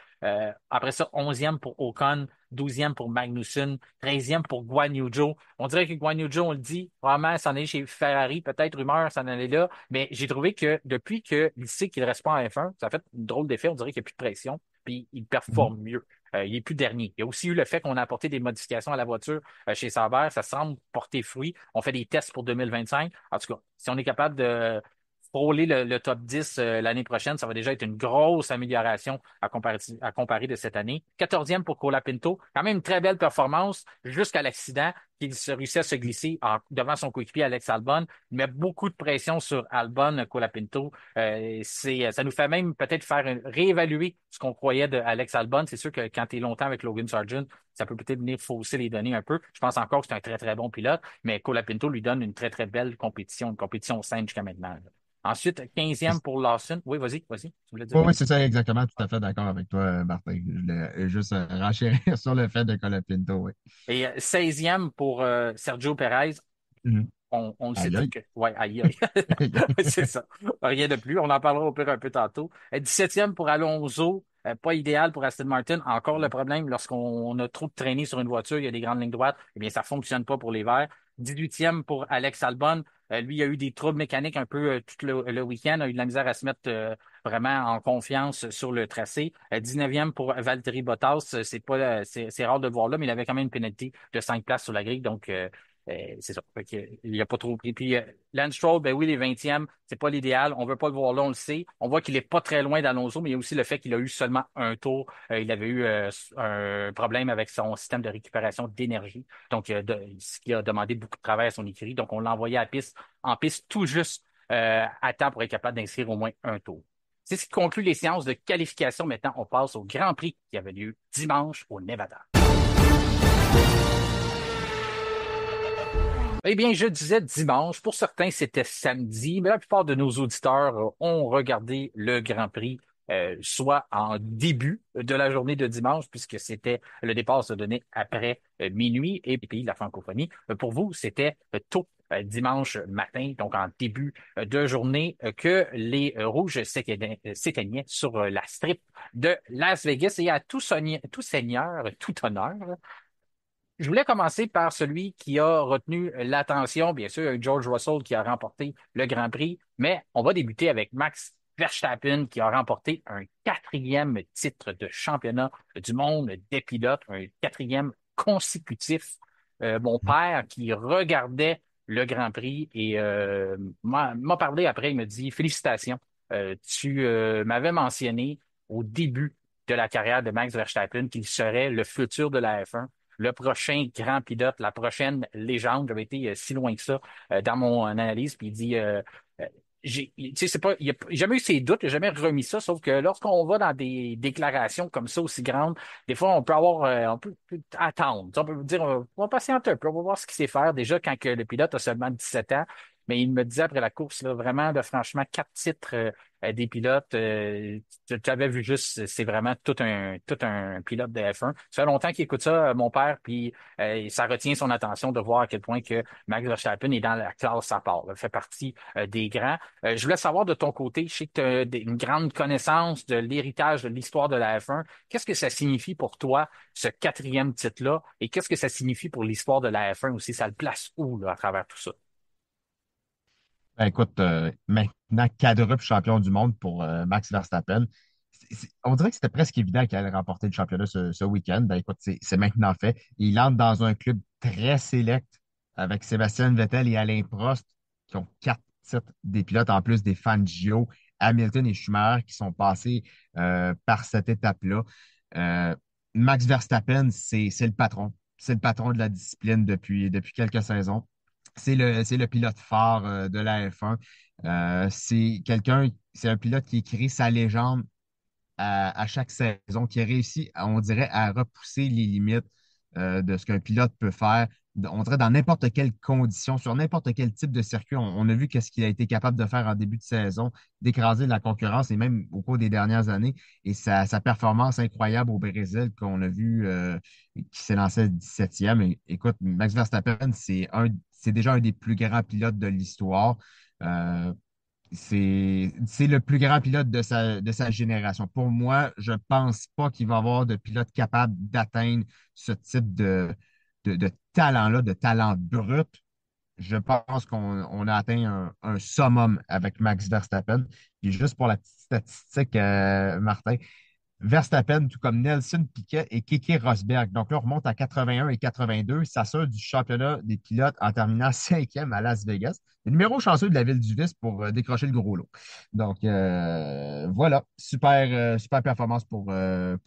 Après ça, onzième pour Ocon, douzième pour Magnussen, treizième pour Guan Yu Zhou. On dirait que Guan Yu Zhou, on le dit, vraiment, s'en est chez Ferrari, peut-être rumeur, s'en allait là, mais j'ai trouvé que depuis qu'il sait qu'il ne reste pas en F1, ça fait une drôle d'effet, on dirait qu'il n'y a plus de pression, puis il Mhm. performe mieux. Il est plus dernier. Il y a aussi eu le fait qu'on a apporté des modifications à la voiture chez Sauber. Ça semble porter fruit. On fait des tests pour 2025. En tout cas, si on est capable de frôler le top 10 l'année prochaine, ça va déjà être une grosse amélioration à comparer de cette année. Quatorzième pour Colapinto, quand même une très belle performance jusqu'à l'accident qu'il se réussit à se glisser devant son coéquipier Alex Albon. Il met beaucoup de pression sur Albon, Colapinto. Ça nous fait même peut-être réévaluer ce qu'on croyait de Alex Albon. C'est sûr que quand tu es longtemps avec Logan Sargent, ça peut peut-être venir fausser les données un peu. Je pense encore que c'est un très, très bon pilote, mais Colapinto lui donne une très, très belle compétition, une compétition saine jusqu'à maintenant, là. Ensuite, quinzième pour Lawson. Oui, vas-y. Tu voulais dire Oui, quoi? oui, c'est ça, exactement. Tout à fait d'accord avec toi, Martin. Je voulais juste renchérir sur le fait de Colapinto, oui. Et 16e pour Sergio Perez. Mhm. On le sait Aïe, tout aïe. que. Ouais, aïe, aïe. C'est ça. Rien de plus. On en parlera au pire un peu tantôt. 17e pour Alonso. Pas idéal pour Aston Martin. Encore le problème, lorsqu'on a trop de traînées sur une voiture, il y a des grandes lignes droites, eh bien, ça fonctionne pas pour les verts. 18e pour Alex Albon. Lui, il a eu des troubles mécaniques un peu tout le week-end, a eu de la misère à se mettre vraiment en confiance sur le tracé. 19e pour Valtteri Bottas. C'est pas, c'est rare de le voir là, mais il avait quand même une pénalité de 5 places sur la grille. Donc, c'est ça. Fait que, il n'y a pas trop pris. Puis Lance Stroll, ben oui, les 20e, c'est pas l'idéal. On veut pas le voir là, on le sait. On voit qu'il est pas très loin d'Alonso, mais il y a aussi le fait qu'il a eu seulement un tour. Il avait eu un problème avec son système de récupération d'énergie. Donc, ce qui a demandé beaucoup de travail à son écurie. Donc, on l'a envoyé en piste tout juste à temps pour être capable d'inscrire au moins un tour. C'est ce qui conclut les séances de qualification. Maintenant, on passe au Grand Prix qui avait lieu dimanche au Nevada. Eh bien, je disais dimanche. Pour certains, c'était samedi, mais la plupart de nos auditeurs ont regardé le Grand Prix, soit en début de la journée de dimanche, puisque c'était le départ se donnait après minuit et pays de la francophonie. Pour vous, c'était tôt dimanche matin, donc en début de journée, que les Rouges s'éteignaient sur la strip de Las Vegas et à tout seigneur, tout honneur. Je voulais commencer par celui qui a retenu l'attention, bien sûr, George Russell qui a remporté le Grand Prix, mais on va débuter avec Max Verstappen qui a remporté un quatrième titre de championnat du monde des pilotes, un quatrième consécutif. Mon père qui regardait le Grand Prix et m'a parlé après, il me dit, félicitations, tu m'avais mentionné au début de la carrière de Max Verstappen qu'il serait le futur de la F1, le prochain grand pilote, la prochaine légende. J'avais été si loin que ça dans mon analyse. Puis il dit, tu sais, c'est pas, il a jamais eu ses doutes, il a jamais remis ça. Sauf que lorsqu'on va dans des déclarations comme ça aussi grandes, des fois on peut avoir, on peut attendre. Tu sais, on peut dire, on va patienter un peu, on va voir ce qu'il sait faire. Déjà quand que le pilote a seulement 17 ans. Mais il me disait après la course, là, vraiment, de franchement, 4 titres des pilotes. Tu avais vu juste, c'est vraiment tout un pilote de F1. Ça fait longtemps qu'il écoute ça, mon père, puis ça retient son attention de voir à quel point que Max Verstappen est dans la classe à part. Il fait partie des grands. Je voulais savoir de ton côté, je sais que tu as une grande connaissance de l'héritage de l'histoire de la F1. Qu'est-ce que ça signifie pour toi, ce quatrième titre-là, et qu'est-ce que ça signifie pour l'histoire de la F1 aussi? Ça le place où, là, à travers tout ça? Ben, écoute, maintenant, quadruple champion du monde pour Max Verstappen. On dirait que c'était presque évident qu'il allait remporter le championnat ce week-end. Ben, écoute, c'est maintenant fait. Il entre dans un club très sélect avec Sébastien Vettel et Alain Prost, qui ont 4 titres des pilotes, en plus des Fangio, Hamilton et Schumacher qui sont passés par cette étape-là. Euh, Max Verstappen, c'est le patron. C'est le patron de la discipline depuis quelques saisons. C'est le pilote phare de la F1. C'est un pilote qui écrit sa légende à chaque saison, qui a réussi, on dirait, à repousser les limites de ce qu'un pilote peut faire. On dirait dans n'importe quelle condition, sur n'importe quel type de circuit. On a vu qu'est-ce qu'il a été capable de faire en début de saison, d'écraser la concurrence et même au cours des dernières années. Et sa performance incroyable au Brésil qu'on a vu qui s'est lancé 17e. Écoute, Max Verstappen, c'est déjà un des plus grands pilotes de l'histoire. Euh, c'est le plus grand pilote de sa génération. Pour moi, je ne pense pas qu'il va y avoir de pilote capable d'atteindre ce type de talent-là, de talent brut. Je pense qu'on a atteint un summum avec Max Verstappen. Puis juste pour la petite statistique, Martin, Verstappen, tout comme Nelson Piquet et Keke Rosberg. Donc là, on remonte à 81 et 82, s'assure du championnat des pilotes en terminant cinquième à Las Vegas. Le numéro chanceux de la ville du Vice pour décrocher le gros lot. Donc voilà, super performance pour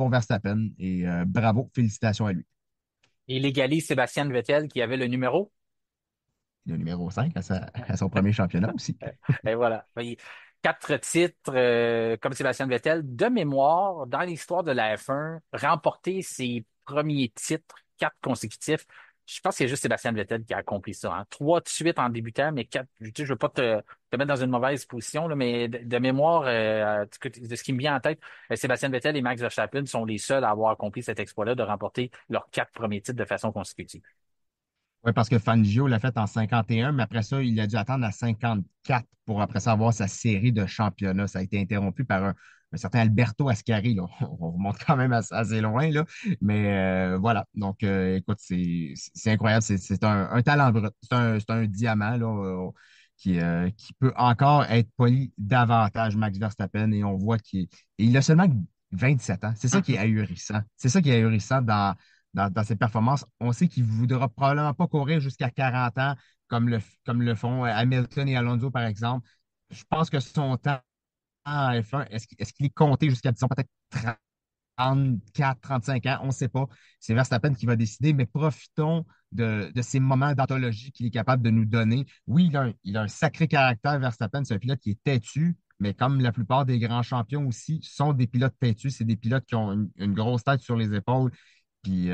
Verstappen et bravo, félicitations à lui. Il égalise Sébastien Vettel qui avait le numéro. Le numéro 5 à son premier championnat aussi. Et voilà. Oui. 4 titres, comme Sébastien Vettel, de mémoire, dans l'histoire de la F1, remporter ses premiers titres, 4 consécutifs. Je pense que c'est juste Sébastien Vettel qui a accompli ça, hein. 3 de suite en débutant, mais 4. Tu sais, je veux pas te mettre dans une mauvaise position, là, mais de mémoire, de ce qui me vient en tête, Sébastien Vettel et Max Verstappen sont les seuls à avoir accompli cet exploit-là de remporter leurs 4 premiers titres de façon consécutive. Oui, parce que Fangio l'a fait en 51, mais après ça, il a dû attendre à 54 pour après ça avoir sa série de championnats. Ça a été interrompu par un certain Alberto Ascari, là. On remonte quand même assez loin, là. Mais voilà. Donc, écoute, c'est incroyable. C'est un talent brut. C'est un diamant, là, qui peut encore être poli davantage, Max Verstappen. Et on voit il a seulement 27 ans. C'est ça qui est ahurissant. C'est ça qui est ahurissant dans ses performances. On sait qu'il ne voudra probablement pas courir jusqu'à 40 ans comme le font Hamilton et Alonso, par exemple. Je pense que son temps en F1, est-ce qu'il est compté jusqu'à, disons, peut-être 30? 34, 35 ans, on ne sait pas. C'est Verstappen qui va décider, mais profitons de ces moments d'anthologie qu'il est capable de nous donner. Oui, il a un sacré caractère, Verstappen. C'est un pilote qui est têtu, mais comme la plupart des grands champions aussi, sont des pilotes têtus. C'est des pilotes qui ont une grosse tête sur les épaules. Puis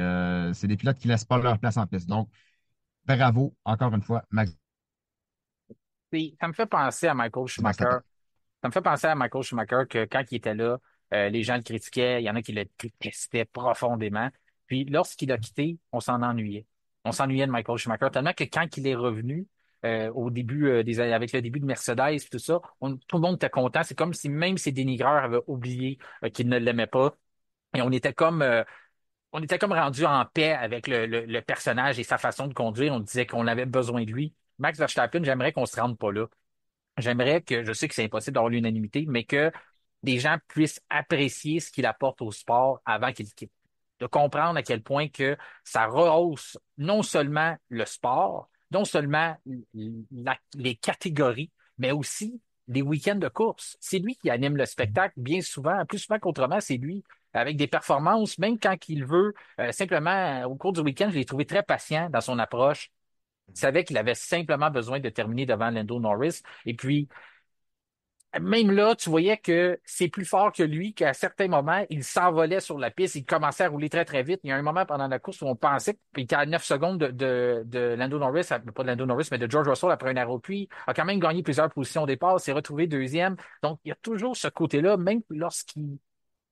c'est des pilotes qui ne laissent pas leur place en piste. Donc, bravo, encore une fois, Max Ça me fait penser à Michael Schumacher. Verstappen. Ça me fait penser à Michael Schumacher que quand il était là, les gens le critiquaient, il y en a qui le détestaient profondément. Puis lorsqu'il a quitté, on s'en ennuyait. On s'ennuyait de Michael Schumacher, tellement que quand il est revenu au début avec le début de Mercedes et tout ça, tout le monde était content. C'est comme si même ses dénigreurs avaient oublié qu'ils ne l'aimaient pas. Et on était comme rendu en paix avec le personnage et sa façon de conduire. On disait qu'on avait besoin de lui. Max Verstappen, j'aimerais qu'on se rende pas là. J'aimerais que, je sais que c'est impossible d'avoir l'unanimité, mais que des gens puissent apprécier ce qu'il apporte au sport avant qu'il quitte. De comprendre à quel point que ça rehausse non seulement le sport, non seulement les catégories, mais aussi les week-ends de course. C'est lui qui anime le spectacle bien souvent, plus souvent qu'autrement, c'est lui, avec des performances, même quand il veut, simplement, au cours du week-end, je l'ai trouvé très patient dans son approche. Il savait qu'il avait simplement besoin de terminer devant Lando Norris. Et puis, même là, tu voyais que c'est plus fort que lui, qu'à certains moments, il s'envolait sur la piste, il commençait à rouler très, très vite. Il y a un moment pendant la course où on pensait qu'il était à 9 secondes de Lando Norris, pas de Lando Norris, mais de George Russell après un arrêt. Puis, a quand même gagné plusieurs positions au départ, s'est retrouvé deuxième. Donc, il y a toujours ce côté-là, même lorsqu'il,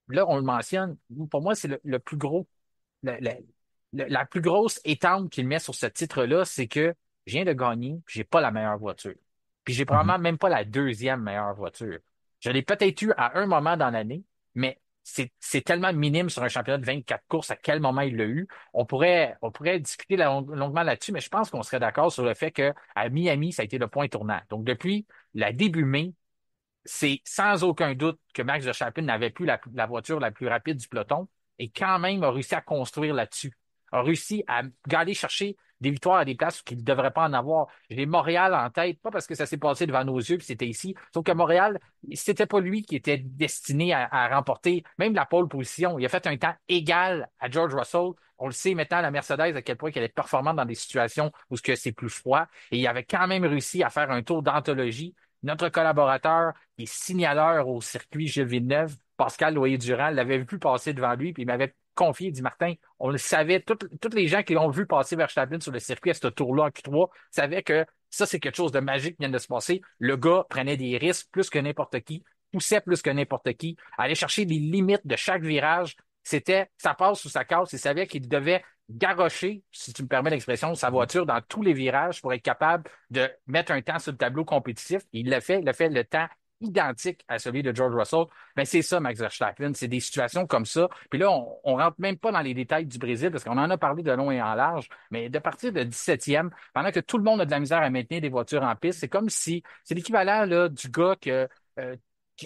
là, on le mentionne, pour moi, c'est le plus gros, le- le- la plus grosse étampe qu'il met sur ce titre-là, c'est que je viens de gagner, puis j'ai pas la meilleure voiture. Puis j'ai Mhm. probablement même pas la deuxième meilleure voiture. Je l'ai peut-être eu à un moment dans l'année, mais c'est tellement minime sur un championnat de 24 courses à quel moment il l'a eu. On pourrait discuter longuement là-dessus, mais je pense qu'on serait d'accord sur le fait que à Miami, ça a été le point tournant. Donc depuis la début mai, c'est sans aucun doute que Max Verstappen n'avait plus la voiture la plus rapide du peloton et quand même a réussi à construire là-dessus. A réussi à aller chercher des victoires à des places qu'il ne devrait pas en avoir. J'ai Montréal en tête, pas parce que ça s'est passé devant nos yeux puis c'était ici, sauf que Montréal, c'était pas lui qui était destiné à remporter même la pole position. Il a fait un temps égal à George Russell. On le sait maintenant, la Mercedes, à quel point elle est performante dans des situations où ce que c'est plus froid. Et il avait quand même réussi à faire un tour d'anthologie. Notre collaborateur, qui est signaleur au circuit Gilles Villeneuve, Pascal Loyer-Durand, l'avait vu passer devant lui, puis il m'avait confié, il dit Martin, on le savait, tous les gens qui l'ont vu passer Verstappen sur le circuit à ce tour-là en Q3 savaient que ça, c'est quelque chose de magique qui vient de se passer. Le gars prenait des risques plus que n'importe qui, poussait plus que n'importe qui, allait chercher les limites de chaque virage. C'était ça passe ou ça casse. Il savait qu'il devait garrocher, si tu me permets l'expression, sa voiture dans tous les virages pour être capable de mettre un temps sur le tableau compétitif. Il a fait le temps identique à celui de George Russell. Ben, c'est ça, Max Verstappen. C'est des situations comme ça. Puis là, on rentre même pas dans les détails du Brésil parce qu'on en a parlé de long et en large. Mais de partir de 17e, pendant que tout le monde a de la misère à maintenir des voitures en piste, c'est comme si c'est l'équivalent là, du gars euh,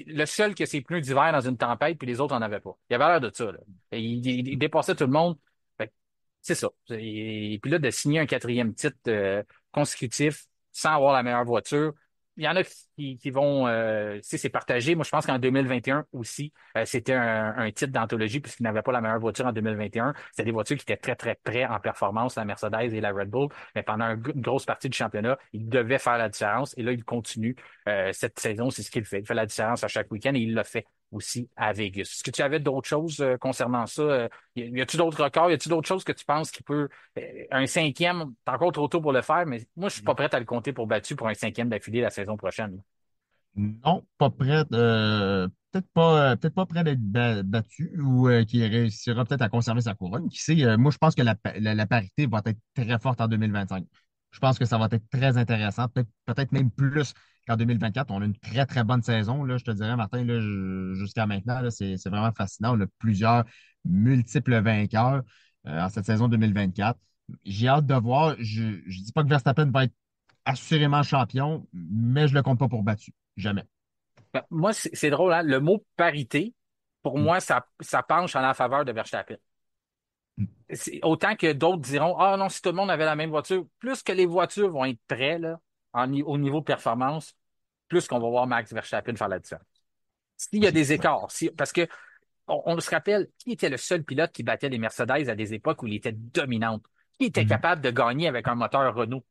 le seul qui a ses pneus d'hiver dans une tempête, puis les autres en avaient pas. Il avait l'air de ça, là. Et il dépassait tout le monde. Fait que c'est ça. Et puis là, de signer un quatrième titre consécutif sans avoir la meilleure voiture, il y en a qui vont, tu sais, c'est partagé. Moi, je pense qu'en 2021 aussi, c'était un titre d'anthologie puisqu'ils n'avaient pas la meilleure voiture en 2021. C'était des voitures qui étaient très, très près en performance, la Mercedes et la Red Bull. Mais pendant une grosse partie du championnat, ils devaient faire la différence. Et là, il continue. Cette saison, c'est ce qu'il fait. Il fait la différence à chaque week-end et il l'a fait aussi à Vegas. Est-ce que tu avais d'autres choses concernant ça? Y a-tu d'autres records? Y a-tu d'autres choses que tu penses qui peut un cinquième, t'es encore trop tôt pour le faire, mais moi, je suis pas prêt à le compter pour battu pour un cinquième d'affilée la saison prochaine. Non, pas prêt, peut-être pas prêt d'être battu ou qui réussira peut-être à conserver sa couronne. Qui sait, moi, je pense que la parité va être très forte en 2025. Je pense que ça va être très intéressant, peut-être même plus qu'en 2024. On a une très, très bonne saison, là, je te dirais, Martin, là, jusqu'à maintenant, là, c'est vraiment fascinant. On a plusieurs multiples vainqueurs en cette saison 2024. J'ai hâte de voir. Je ne dis pas que Verstappen va être assurément champion, mais je le compte pas pour battu. Jamais. Ben, moi, c'est drôle, hein? Le mot parité, pour Mm. moi, ça penche en la faveur de Verstappen. Mm. Autant que d'autres diront, ah non, si tout le monde avait la même voiture, plus que les voitures vont être prêtes, là, au niveau performance, plus qu'on va voir Max Verstappen faire la différence. S'il y a C'est des certain. écarts, parce que on se rappelle qui était le seul pilote qui battait les Mercedes à des époques où il était dominante. Qui était Mhm. capable de gagner avec un moteur Renault?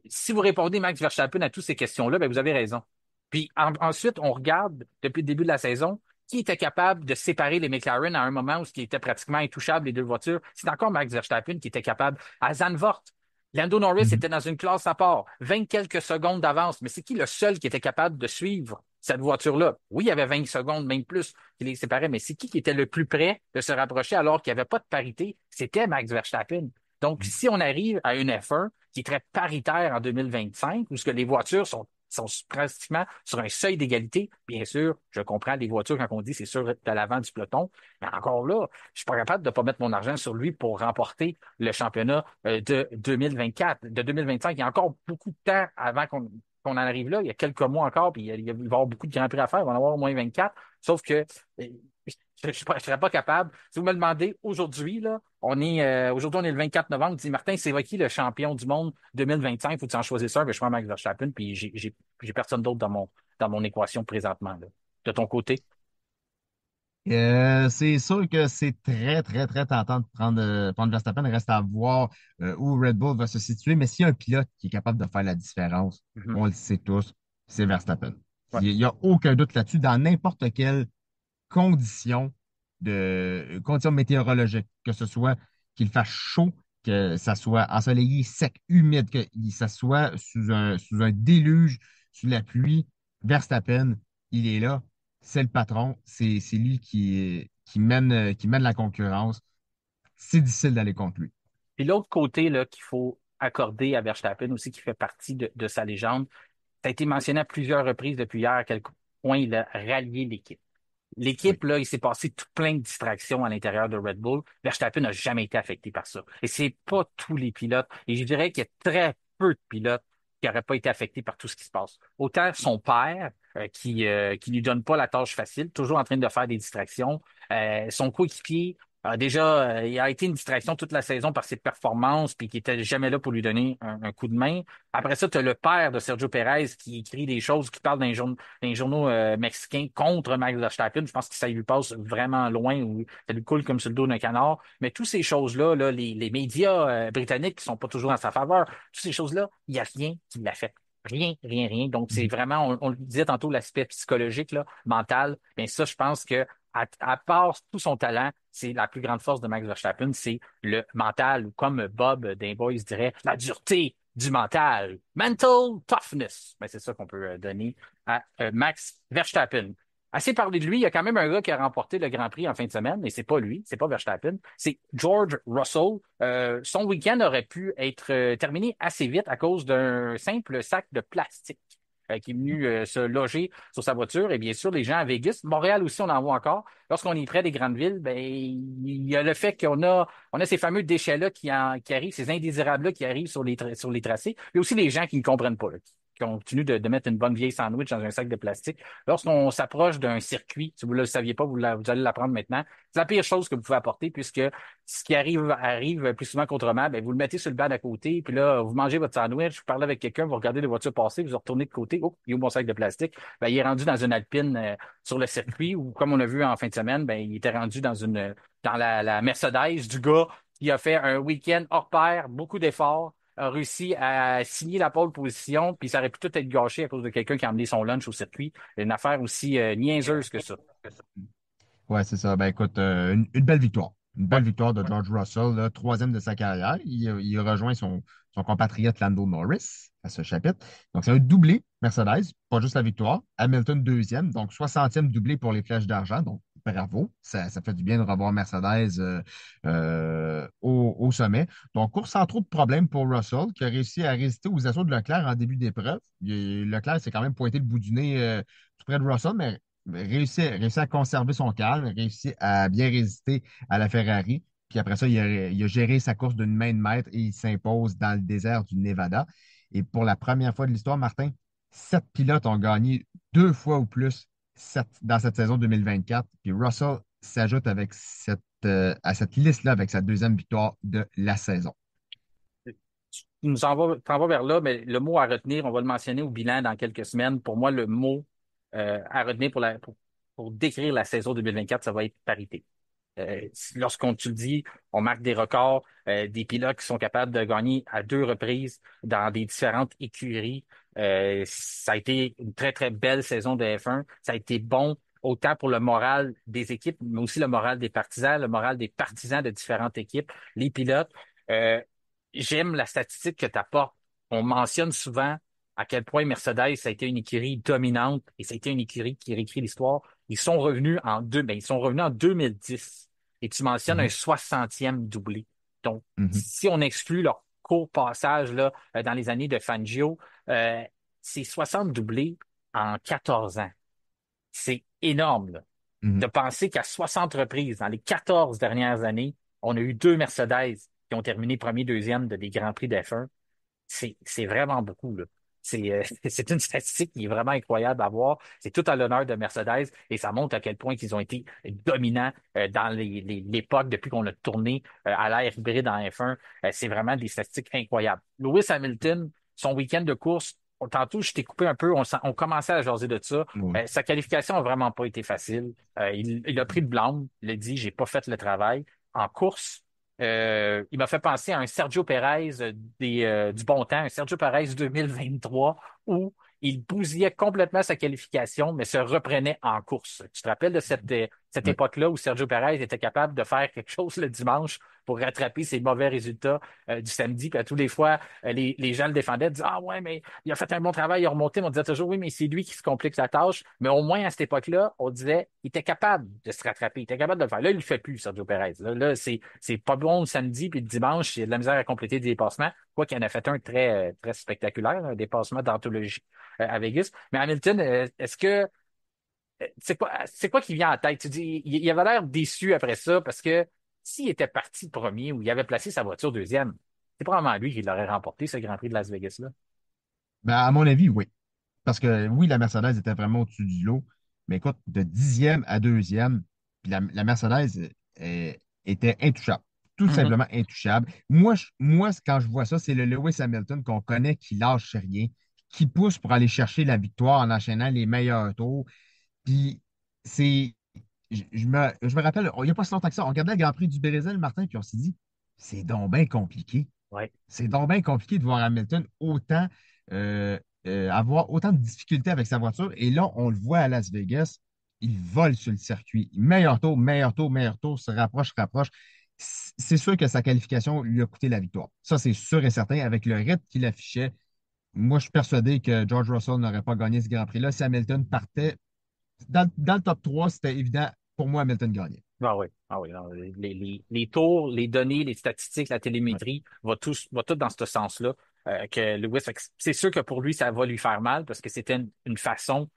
Si vous répondez Max Verstappen à toutes ces questions-là, ben vous avez raison. Puis ensuite, on regarde depuis le début de la saison qui était capable de séparer les McLaren à un moment où ce qui était pratiquement intouchable les deux voitures. C'est encore Max Verstappen qui était capable. À Zandvoort, Lando Norris Mhm. était dans une classe à part, 20 quelques secondes d'avance. Mais c'est qui le seul qui était capable de suivre cette voiture-là? Oui, il y avait 20 secondes, même plus, qui les séparait, mais c'est qui était le plus près de se rapprocher alors qu'il n'y avait pas de parité? C'était Max Verstappen. Donc, si on arrive à une F1 qui est très paritaire en 2025, où ce que les voitures sont pratiquement sur un seuil d'égalité, bien sûr, je comprends les voitures quand on dit c'est sûr à l'avant du peloton, mais encore là, je suis pas capable de pas mettre mon argent sur lui pour remporter le championnat de 2024, de 2025. Il y a encore beaucoup de temps avant qu'on en arrive là. Il y a quelques mois encore, puis il va y avoir beaucoup de grands prix à faire. Il va en avoir au moins 24. Sauf que je serais pas capable. Si vous me le demandez aujourd'hui, là, aujourd'hui, on est le 24 novembre. Dis, Martin, c'est qui le champion du monde 2025? Faut que tu en choisisses un, puis je prends Max Verstappen, puis j'ai personne d'autre dans mon équation présentement, là. De ton côté? C'est sûr que c'est très, très, très tentant de prendre Verstappen. Il reste à voir où Red Bull va se situer. Mais s'il y a un pilote qui est capable de faire la différence, Mhm. on le sait tous, c'est Verstappen. Ouais. Il n'y a aucun doute là-dessus. Dans n'importe quelle condition conditions météorologiques, que ce soit qu'il fasse chaud, que ça soit ensoleillé, sec, humide, que ça soit sous un déluge, sous la pluie, Verstappen, il est là, c'est le patron, c'est lui qui mène la concurrence. C'est difficile d'aller contre lui. Puis l'autre côté là, qu'il faut accorder à Verstappen aussi, qui fait partie de sa légende, ça a été mentionné à plusieurs reprises depuis hier à quel point il a rallié l'équipe. Oui. L'équipe, là, il s'est passé tout plein de distractions à l'intérieur de Red Bull. Verstappen n'a jamais été affecté par ça. Et c'est pas tous les pilotes. Et je dirais qu'il y a très peu de pilotes qui n'auraient pas été affectés par tout ce qui se passe. Autant son père, qui lui donne pas la tâche facile, toujours en train de faire des distractions. Son coéquipier, il a été une distraction toute la saison par ses performances, puis qui était jamais là pour lui donner un coup de main. Après ça, tu as le père de Sergio Perez qui écrit des choses, qui parle dans les journaux mexicains contre Max Verstappen. Je pense que ça lui passe vraiment loin ou ça lui coule comme sur le dos d'un canard. Mais toutes ces choses-là, là, les médias britanniques qui sont pas toujours en sa faveur, toutes ces choses-là, il n'y a rien qui l'a fait. Rien, rien, rien. Donc, c'est Mhm. vraiment, on le disait tantôt, l'aspect psychologique, là, mental. Mais ça, je pense que à part tout son talent, c'est la plus grande force de Max Verstappen, c'est le mental, ou comme Bob d'un Boys dirait, la dureté du mental. Mental toughness. Ben, c'est ça qu'on peut donner à Max Verstappen. Assez parlé de lui, il y a quand même un gars qui a remporté le Grand Prix en fin de semaine, et c'est pas lui, c'est pas Verstappen, c'est George Russell. Son week-end aurait pu être terminé assez vite à cause d'un simple sac de plastique qui est venu se loger sur sa voiture. Et bien sûr, les gens à Vegas, Montréal aussi, on en voit encore. Lorsqu'on est près des grandes villes, ben, il y a le fait on a ces fameux déchets-là qui arrivent, ces indésirables-là qui arrivent sur les tracés. Il y a aussi les gens qui ne comprennent pas, là, qui continuent de mettre une bonne vieille sandwich dans un sac de plastique. Lorsqu'on s'approche d'un circuit, si vous ne le saviez pas, vous allez l'apprendre maintenant. C'est la pire chose que vous pouvez apporter puisque ce qui arrive plus souvent qu'autrement, ben, vous le mettez sur le banc d'à côté, puis là, vous mangez votre sandwich, vous parlez avec quelqu'un, vous regardez les voitures passer, vous retournez de côté, oh, il est où mon sac de plastique? Ben, il est rendu dans une Alpine sur le circuit, ou comme on a vu en fin de semaine, ben, il était rendu dans la Mercedes du gars qui a fait un week-end hors pair, beaucoup d'efforts, a réussi à signer la pole position, puis ça aurait pu tout être gâché à cause de quelqu'un qui a emmené son lunch au circuit. Une affaire aussi niaiseuse que ça. Ouais, c'est ça. Ben écoute, une belle victoire. Une Ouais. belle victoire de George Russell, là, troisième de sa carrière. Il a rejoint son compatriote Lando Norris à ce chapitre. Donc, c'est un doublé Mercedes, pas juste la victoire. Hamilton deuxième, donc 60e doublé pour les flèches d'argent. Donc, bravo. Ça fait du bien de revoir Mercedes au sommet. Donc, course sans trop de problèmes pour Russell, qui a réussi à résister aux assauts de Leclerc en début d'épreuve. Leclerc s'est quand même pointé le bout du nez tout près de Russell, mais réussi à conserver son calme, réussi à bien résister à la Ferrari. Puis après ça, il a géré sa course d'une main de maître et il s'impose dans le désert du Nevada. Et pour la première fois de l'histoire, Martin, 7 pilotes ont gagné 2 fois ou plus dans cette saison 2024. Puis Russell s'ajoute à cette liste-là avec sa deuxième victoire de la saison. Tu t'en vas vers là, mais le mot à retenir, on va le mentionner au bilan dans quelques semaines. Pour moi, le mot à retenir pour pour décrire la saison 2024, ça va être parité. Lorsqu'on tu le dis, on marque des records, des pilotes qui sont capables de gagner à 2 reprises dans des différentes écuries. Ça a été une très, très belle saison de F1. Ça a été bon autant pour le moral des équipes, mais aussi le moral des partisans, le moral des partisans de différentes équipes, les pilotes. Euh, J'aime la statistique que tu apportes. On mentionne souvent à quel point Mercedes, ça a été une écurie dominante et ça a été une écurie qui réécrit l'histoire. Ils sont revenus en 2010. Et tu mentionnes un Mhm. 60e doublé. Donc, Mhm. si on exclut leur court passage là, dans les années de Fangio, euh, c'est 60 doublés en 14 ans. C'est énorme, là. De Mhm. penser qu'à 60 reprises, dans les 14 dernières années, on a eu 2 Mercedes qui ont terminé premier, deuxième des Grands Prix d'F1. C'est vraiment beaucoup, là. C'est une statistique qui est vraiment incroyable à voir. C'est tout à l'honneur de Mercedes et ça montre à quel point ils ont été dominants dans l'époque depuis qu'on a tourné à l'ère hybride en F1. C'est vraiment des statistiques incroyables. Lewis Hamilton, son week-end de course, tantôt je t'ai coupé un peu, on commençait à jaser de ça. Ouais. Sa qualification a vraiment pas été facile. Il a pris le blâme, il a dit j'ai pas fait le travail. En course, il m'a fait penser à un Sergio Perez du bon temps, un Sergio Perez 2023, où il bousillait complètement sa qualification, mais se reprenait en course. Tu te rappelles de cette Ouais. époque-là où Sergio Perez était capable de faire quelque chose le dimanche pour rattraper ses mauvais résultats du samedi, puis à tous les fois, les gens le défendaient, disaient ah ouais, mais il a fait un bon travail, il a remonté, mais on disait toujours oui, mais c'est lui qui se complique la tâche. Mais au moins à cette époque-là, on disait il était capable de se rattraper, il était capable de le faire. Là, il le fait plus, Sergio Perez. Là, c'est pas bon le samedi, puis le dimanche, il y a de la misère à compléter des dépassements. Quoi qu'il en a fait un très, très spectaculaire, un dépassement d'anthologie à Vegas. Mais Hamilton, est-ce que c'est quoi qui vient en tête? Tu dis, il avait l'air déçu après ça parce que s'il était parti premier ou il avait placé sa voiture deuxième, c'est probablement lui qui l'aurait remporté, ce Grand Prix de Las Vegas-là. Ben, à mon avis, oui. Parce que oui, la Mercedes était vraiment au-dessus du lot. Mais écoute, de dixième à deuxième, puis la Mercedes était intouchable. Tout Mhm. simplement intouchable. Moi, quand je vois ça, c'est le Lewis Hamilton qu'on connaît qui lâche rien, qui pousse pour aller chercher la victoire en enchaînant les meilleurs tours. Puis c'est. Je me rappelle, il n'y a pas si longtemps que ça, on regardait le Grand Prix du Brésil, Martin, puis on s'est dit, c'est donc bien compliqué. Ouais. C'est donc bien compliqué de voir Hamilton euh, avoir autant de difficultés avec sa voiture. Et là, on le voit à Las Vegas, il vole sur le circuit. Meilleur tour, meilleur tour, meilleur tour, se rapproche, se rapproche. C'est sûr que sa qualification lui a coûté la victoire. Ça, c'est sûr et certain. Avec le rythme qu'il affichait, moi, je suis persuadé que George Russell n'aurait pas gagné ce Grand Prix-là. Si Hamilton partait dans le top 3, c'était évident. Pour moi, Hamilton gagnait. Ah oui, non, les tours, les données, les statistiques, la Ouais. télémétrie, va tout dans ce sens-là. Que Lewis, fait que c'est sûr que pour lui, ça va lui faire mal parce que c'était une façon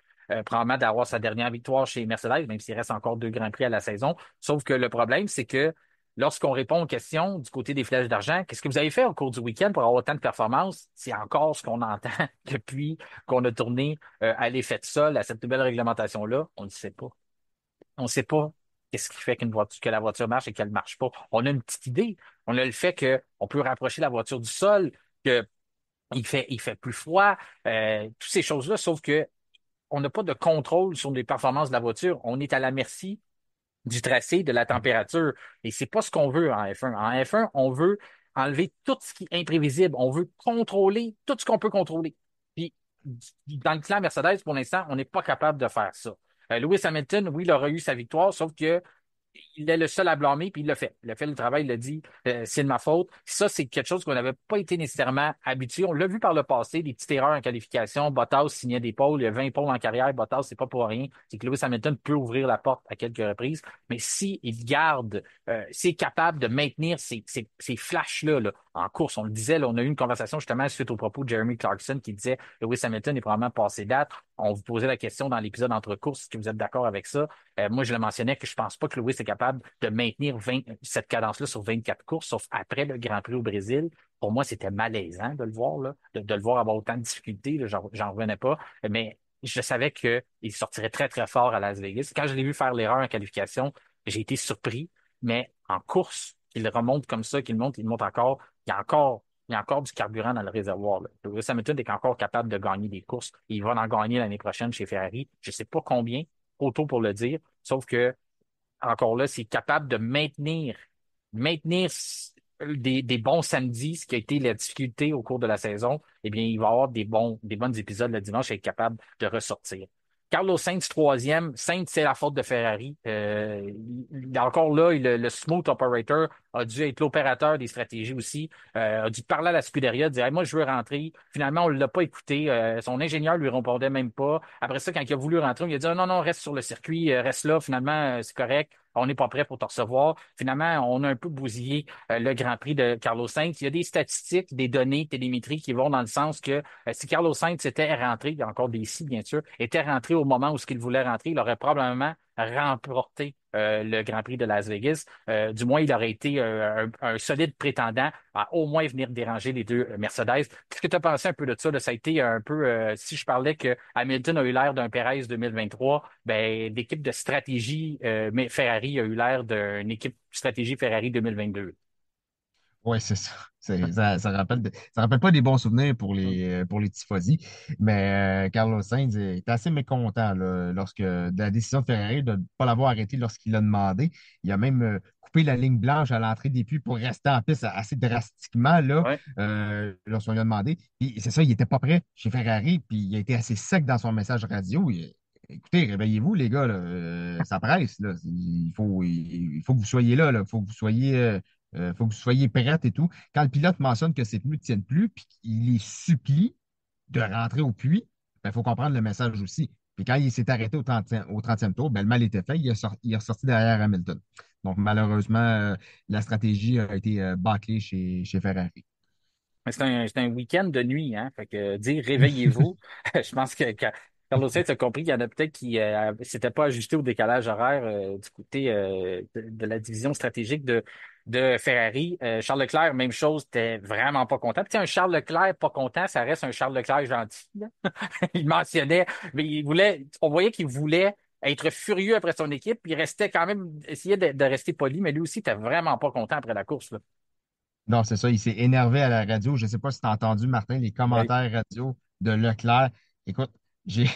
probablement d'avoir sa dernière victoire chez Mercedes, même s'il reste encore 2 Grands Prix à la saison. Sauf que le problème, c'est que lorsqu'on répond aux questions du côté des flèches d'argent, qu'est-ce que vous avez fait au cours du week-end pour avoir autant de performances? C'est encore ce qu'on entend depuis qu'on a tourné à l'effet de sol, à cette nouvelle réglementation-là. On ne le sait pas. On ne sait pas qu'est-ce qui fait que la voiture marche et qu'elle ne marche pas. On a une petite idée. On a le fait qu'on peut rapprocher la voiture du sol, que il fait plus froid, toutes ces choses-là, sauf que on n'a pas de contrôle sur les performances de la voiture. On est à la merci du tracé, de la température. Et c'est pas ce qu'on veut en F1. En F1, on veut enlever tout ce qui est imprévisible. On veut contrôler tout ce qu'on peut contrôler. Puis, dans le clan Mercedes, pour l'instant, on n'est pas capable de faire ça. Lewis Hamilton, oui, il aura eu sa victoire, sauf que il est le seul à blâmer, puis il l'a fait. Il a fait le travail, il l'a dit, c'est de ma faute. Ça, c'est quelque chose qu'on n'avait pas été nécessairement habitué. On l'a vu par le passé, des petites erreurs en qualification. Bottas signait des pôles, il y a 20 pôles en carrière. Bottas, c'est pas pour rien. C'est que Lewis Hamilton peut ouvrir la porte à quelques reprises. Mais si il garde, s'il est capable de maintenir ces flashs-là là, en course, on le disait, là, on a eu une conversation justement suite au propos de Jeremy Clarkson qui disait Lewis Hamilton est probablement passé date. On vous posait la question dans l'épisode entre courses, est-ce que vous êtes d'accord avec ça? Moi, je le mentionnais que je pense pas que Lewis est capable de maintenir cette cadence-là sur 24 courses, sauf après le Grand Prix au Brésil. Pour moi, c'était malaisant de le voir, là, de le voir avoir autant de difficultés. Là, j'en revenais pas. Mais je savais qu'il sortirait très, très fort à Las Vegas. Quand je l'ai vu faire l'erreur en qualification, j'ai été surpris. Mais en course, qu'il remonte comme ça, il monte encore, il y a encore du carburant dans le réservoir. Là. Lewis Hamilton est encore capable de gagner des courses. Il va en gagner l'année prochaine chez Ferrari. Je sais pas combien, trop tôt pour le dire. Sauf que, encore là, c'est capable de maintenir des bons samedis, ce qui a été la difficulté au cours de la saison, eh bien, il va avoir des bons épisodes le dimanche et être capable de ressortir. Carlos Sainz, troisième. Sainz, c'est la faute de Ferrari. Encore là, le smooth operator a dû être l'opérateur des stratégies aussi. A dû parler à la Scuderia, dire, hey, moi, je veux rentrer. Finalement, on ne l'a pas écouté. Son ingénieur lui répondait même pas. Après ça, quand il a voulu rentrer, il a dit, ah, non, non, reste sur le circuit, reste là. Finalement, c'est correct. On n'est pas prêt pour te recevoir. Finalement, on a un peu bousillé le Grand Prix de Carlos Sainz. Il y a des statistiques, des données télémétriques qui vont dans le sens que si Carlos Sainz était rentré, il y a encore des si, bien sûr, était rentré au moment où ce qu'il voulait rentrer, il aurait probablement remporté le Grand Prix de Las Vegas. Du moins, il aurait été un solide prétendant à au moins venir déranger les deux Mercedes. Qu'est-ce que tu as pensé un peu de ça? Là? Ça a été un peu, si je parlais que Hamilton a eu l'air d'un Perez 2023, ben, l'équipe de stratégie mais Ferrari a eu l'air d'une équipe stratégie Ferrari 2022. Oui, c'est ça. Ça rappelle pas des bons souvenirs pour les tifosi. Mais Carlos Sainz est assez mécontent là, lorsque de la décision de Ferrari de ne pas l'avoir arrêté lorsqu'il l'a demandé. Il a même coupé la ligne blanche à l'entrée des puits pour rester en piste assez drastiquement là, Ouais. lorsqu'on lui a demandé. Puis c'est ça, il n'était pas prêt chez Ferrari, puis il a été assez sec dans son message radio. Écoutez, réveillez-vous, les gars, là, ça presse. Là. Il faut que vous soyez là, il faut que vous soyez. Faut que vous soyez prêtes et tout. Quand le pilote mentionne que ses pneus ne tiennent plus, puis qu'il les supplie de rentrer au puits, il faut comprendre le message aussi. Puis quand il s'est arrêté au 30e tour, ben, le mal était fait. Il est ressorti derrière Hamilton. Donc, malheureusement, la stratégie a été bâclée chez Ferrari. Mais c'est un week-end de nuit, hein. Fait que dire réveillez-vous, je pense que Carlos Sainz a compris qu'il y en a peut-être qui s'étaient pas ajusté au décalage horaire du côté de la division stratégique de Ferrari. Charles Leclerc, même chose, était vraiment pas content. Puis, tu sais, un Charles Leclerc pas content, ça reste un Charles Leclerc gentil, là. Il mentionnait, mais on voyait qu'il voulait être furieux après son équipe, puis il restait quand même, essayait de rester poli, mais lui aussi, était vraiment pas content après la course, là. Non, c'est ça. Il s'est énervé à la radio. Je ne sais pas si tu as entendu, Martin, les Oui. commentaires radio de Leclerc. Écoute, j'ai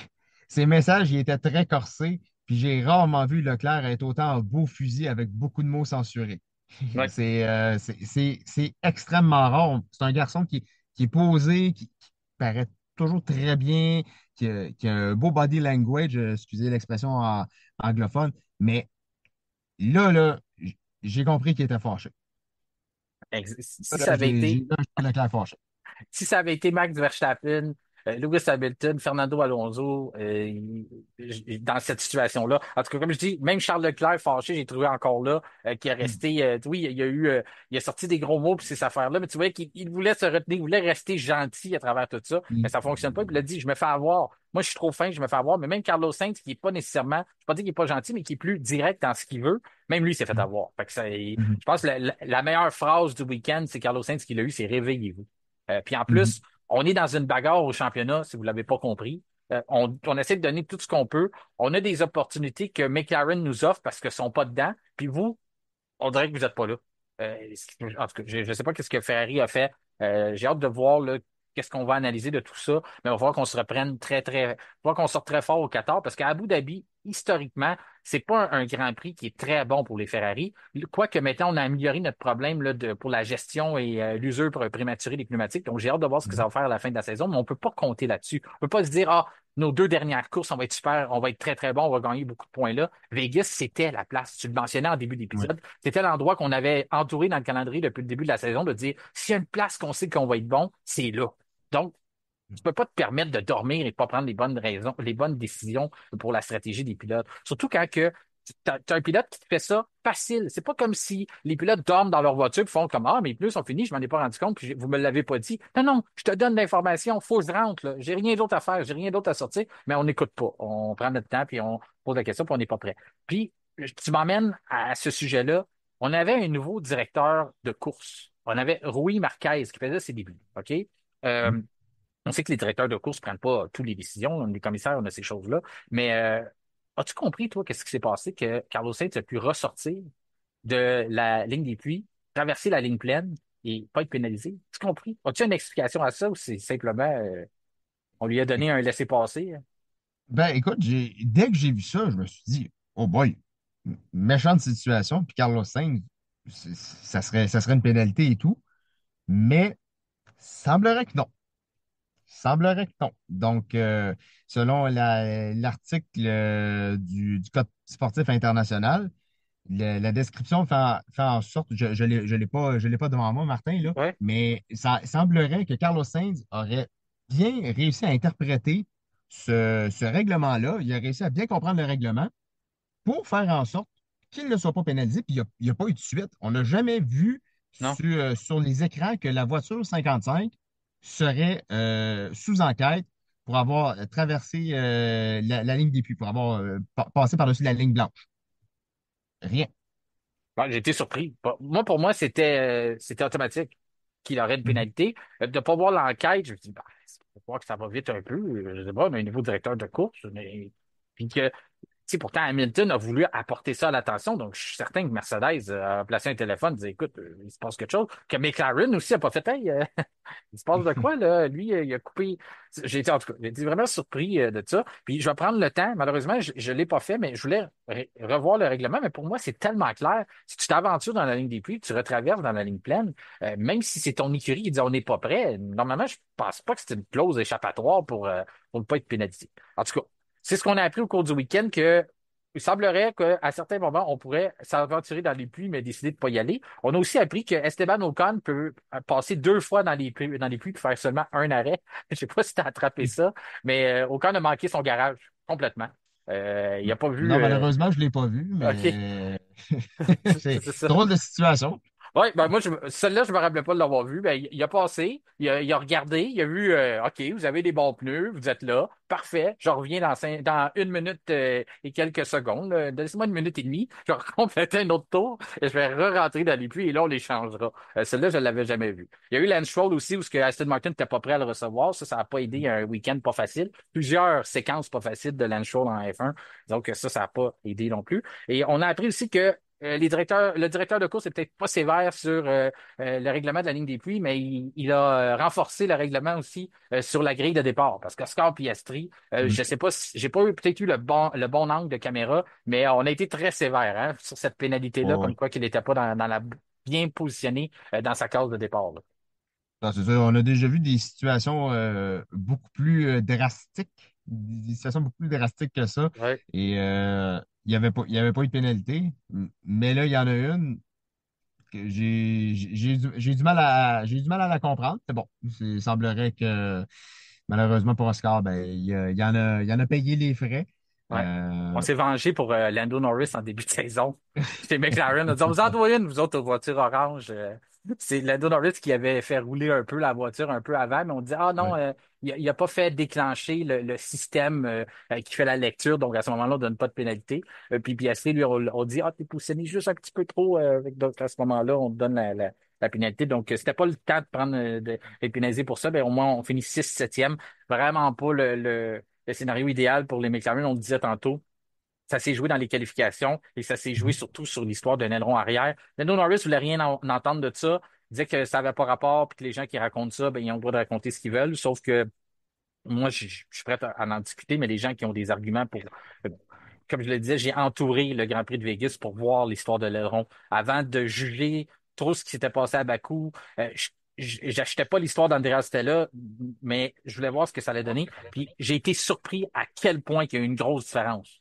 ces messages, ils étaient très corsés, puis j'ai rarement vu Leclerc être autant en beau fusil avec beaucoup de mots censurés. Ouais. C'est extrêmement rare. C'est un garçon qui est posé, qui paraît toujours très bien, qui a un beau body language, excusez l'expression anglophone, mais là, j'ai compris qu'il était fâché. Si ça Là, avait été j'ai Leclerc fâché. Si ça avait été Max Verstappen, Lewis Hamilton, Fernando Alonso, dans cette situation-là. En tout cas, comme je dis, même Charles Leclerc fâché, j'ai trouvé encore là, qui est resté, oui, il a sorti des gros mots pour ces affaires-là, mais tu vois qu'il voulait se retenir, il voulait rester gentil à travers tout ça, mais Il- ça fonctionne pas. Puis il a dit, je me fais avoir. Moi, je suis trop fin, je me fais avoir. Mais même Carlos Sainz, qui est pas nécessairement, je ne vais pas dire qu'il est pas gentil, mais qui est plus direct dans ce qu'il veut, même lui, il s'est fait avoir. Fait que Mhm. je pense que la meilleure phrase du week-end, c'est Carlos Sainz qui l'a eu, c'est réveillez-vous. Puis en Mhm. plus, on est dans une bagarre au championnat, si vous l'avez pas compris. On essaie de donner tout ce qu'on peut. On a des opportunités que McLaren nous offre parce qu'ils sont pas dedans. Puis vous, on dirait que vous n'êtes pas là. En tout cas, je ne sais pas qu'est-ce que Ferrari a fait. J'ai hâte de voir là, qu'est-ce qu'on va analyser de tout ça. Mais il va falloir qu'on se reprenne il va falloir qu'on sorte très fort au Qatar parce qu'à Abu Dhabi, historiquement, c'est pas un Grand Prix qui est très bon pour les Ferrari. Quoique maintenant, on a amélioré notre problème là, pour la gestion et l'usure prématurée des pneumatiques. Donc, j'ai hâte de voir ce que ça va faire à la fin de la saison, mais on peut pas compter là-dessus. On peut pas se dire, ah, nos deux dernières courses, on va être super, on va être très, très bon, on va gagner beaucoup de points là. Vegas, c'était la place. Tu le mentionnais en début Ouais. d'épisode. C'était l'endroit qu'on avait entouré dans le calendrier depuis le début de la saison de dire, s'il y a une place qu'on sait qu'on va être bon, c'est là. Donc, tu peux pas te permettre de dormir et de pas prendre les bonnes raisons, les bonnes décisions pour la stratégie des pilotes. Surtout quand que t'as un pilote qui te fait ça facile. C'est pas comme si les pilotes dorment dans leur voiture et font comme, ah, mes pneus sont finis, je m'en ai pas rendu compte, puis vous me l'avez pas dit. Non, non, je te donne l'information, faut que je rentre, là. J'ai rien d'autre à faire, j'ai rien d'autre à sortir, mais on n'écoute pas. On prend notre temps puis on pose la question puis on n'est pas prêt. Puis, tu m'emmènes à ce sujet-là. On avait un nouveau directeur de course. On avait Rui Marquez qui faisait ses débuts. OK? Mhm. Euh, on sait que les directeurs de course ne prennent pas toutes les décisions, les commissaires, on a ces choses-là. Mais as-tu compris, toi, qu'est-ce qui s'est passé que Carlos Sainz a pu ressortir de la ligne des puits, traverser la ligne pleine et pas être pénalisé? As-tu compris? As-tu une explication à ça ou c'est simplement on lui a donné un laissez-passer, hein? Ben, écoute, dès que j'ai vu ça, je me suis dit, oh boy, méchante situation. Puis Carlos Sainz, ça serait une pénalité et tout. Mais semblerait que non. Semblerait que non. Donc, selon l'article du Code sportif international, la description fait en sorte, je l'ai pas devant moi, Martin, là, Ouais. mais ça semblerait que Carlos Sainz aurait bien réussi à interpréter ce règlement-là. Il a réussi à bien comprendre le règlement pour faire en sorte qu'il ne soit pas pénalisé. Puis il n'y a pas eu de suite. On n'a jamais vu Non. sur les écrans que la voiture 55 serait sous enquête pour avoir traversé la ligne des puits, pour avoir passé par-dessus la ligne blanche. Rien. Bon, j'ai été surpris. Moi, pour moi, c'était automatique qu'il aurait une Mhm. pénalité. De ne pas voir l'enquête, je me dis, bah, faut voir que ça va vite un peu. Je sais pas, mais un nouveau directeur de course. Puis que sais, pourtant, Hamilton a voulu apporter ça à l'attention, donc je suis certain que Mercedes a placé un téléphone, disait, écoute, il se passe quelque chose. Que McLaren aussi a pas fait, hey, il se passe de quoi, là? Lui, il a coupé. J'ai été, en tout cas, j'ai été vraiment surpris de ça. Puis je vais prendre le temps. Malheureusement, je ne l'ai pas fait, mais je voulais revoir le règlement. Mais pour moi, c'est tellement clair. Si tu t'aventures dans la ligne des puits, tu retraverses dans la ligne pleine, même si c'est ton écurie qui dit on n'est pas prêt, normalement, je pense pas que c'est une clause échappatoire pour ne pas être pénalisé. En tout cas, c'est ce qu'on a appris au cours du week-end que il semblerait qu'à certains moments, on pourrait s'aventurer dans les pluies, mais décider de ne pas y aller. On a aussi appris que Esteban Ocon peut passer 2 fois dans les pluies et faire seulement un arrêt. Je sais pas si tu as attrapé ça, mais Ocon a manqué son garage complètement. Il n'a pas vu. Non, malheureusement, je ne l'ai pas vu, OK. mais c'est C'est ça. drôle de situation. Oui, ben moi, celle-là, je me rappelais pas de l'avoir vu. Ben, il a passé, il a regardé, il a vu, OK, vous avez des bons pneus, vous êtes là, parfait. Je reviens dans 1 minute et quelques secondes. Laissez-moi 1 minute et demie. Je vais compléter un autre tour et je vais re-rentrer dans les pluies et là, on les changera. Celle-là, je l'avais jamais vue. Il y a eu Lance Stroll aussi où ce que Aston Martin n'était pas prêt à le recevoir. Ça n'a pas aidé un week-end pas facile. Plusieurs séquences pas faciles de Lance Stroll en F1. Donc, ça n'a pas aidé non plus. Et on a appris aussi que le directeur de course est peut-être pas sévère sur le règlement de la ligne des puits, mais il a renforcé le règlement aussi sur la grille de départ. Parce qu'Oscar Piastri, je sais pas si j'ai pas peut-être eu le bon angle de caméra, mais on a été très sévère hein, sur cette pénalité-là, Ouais, ouais. comme quoi qu'il n'était pas dans la bien positionné dans sa case de départ. Là. Non, c'est ça. On a déjà vu des situations beaucoup plus drastiques, des situations beaucoup plus drastiques que ça. Ouais. Et il y avait pas eu de pénalité. Mais là, il y en a une que j'ai du mal à la comprendre. C'est bon. Il semblerait que malheureusement pour Oscar, ben, il y en a payé les frais. Ouais. On Euh, s'est vengé pour Lando Norris en début de saison. C'était McLaren. On a dit, on vous en doit une, vous autres, aux voitures oranges. C'est Lando Norris qui avait fait rouler un peu la voiture un peu avant, mais on dit, ah non, ouais. il a pas fait déclencher le système qui fait la lecture, donc à ce moment-là, on donne pas de pénalité. Puis Piastri, lui, on dit, ah, t'es positionné juste un petit peu trop, donc à ce moment-là, on te donne la pénalité. Donc, c'était pas le temps de prendre d'être pénalisé pour ça. Ben, au moins, on finit 6-7e. Vraiment pas le scénario idéal pour les McLaren, on le disait tantôt. Ça s'est joué dans les qualifications et ça s'est joué Mhm. surtout sur l'histoire d'un aileron arrière. Lando Norris voulait rien entendre de ça. Il disait que ça n'avait pas rapport puis que les gens qui racontent ça, ben, ils ont le droit de raconter ce qu'ils veulent. Sauf que moi, je suis prêt à en discuter, mais les gens qui ont des arguments euh, comme je le disais, j'ai entouré le Grand Prix de Vegas pour voir l'histoire de l'aileron. Avant de juger trop ce qui s'était passé à Bakou, j'achetais pas l'histoire d'Andrea Stella, mais je voulais voir ce que ça allait donner. Puis j'ai été surpris à quel point il y a eu une grosse différence.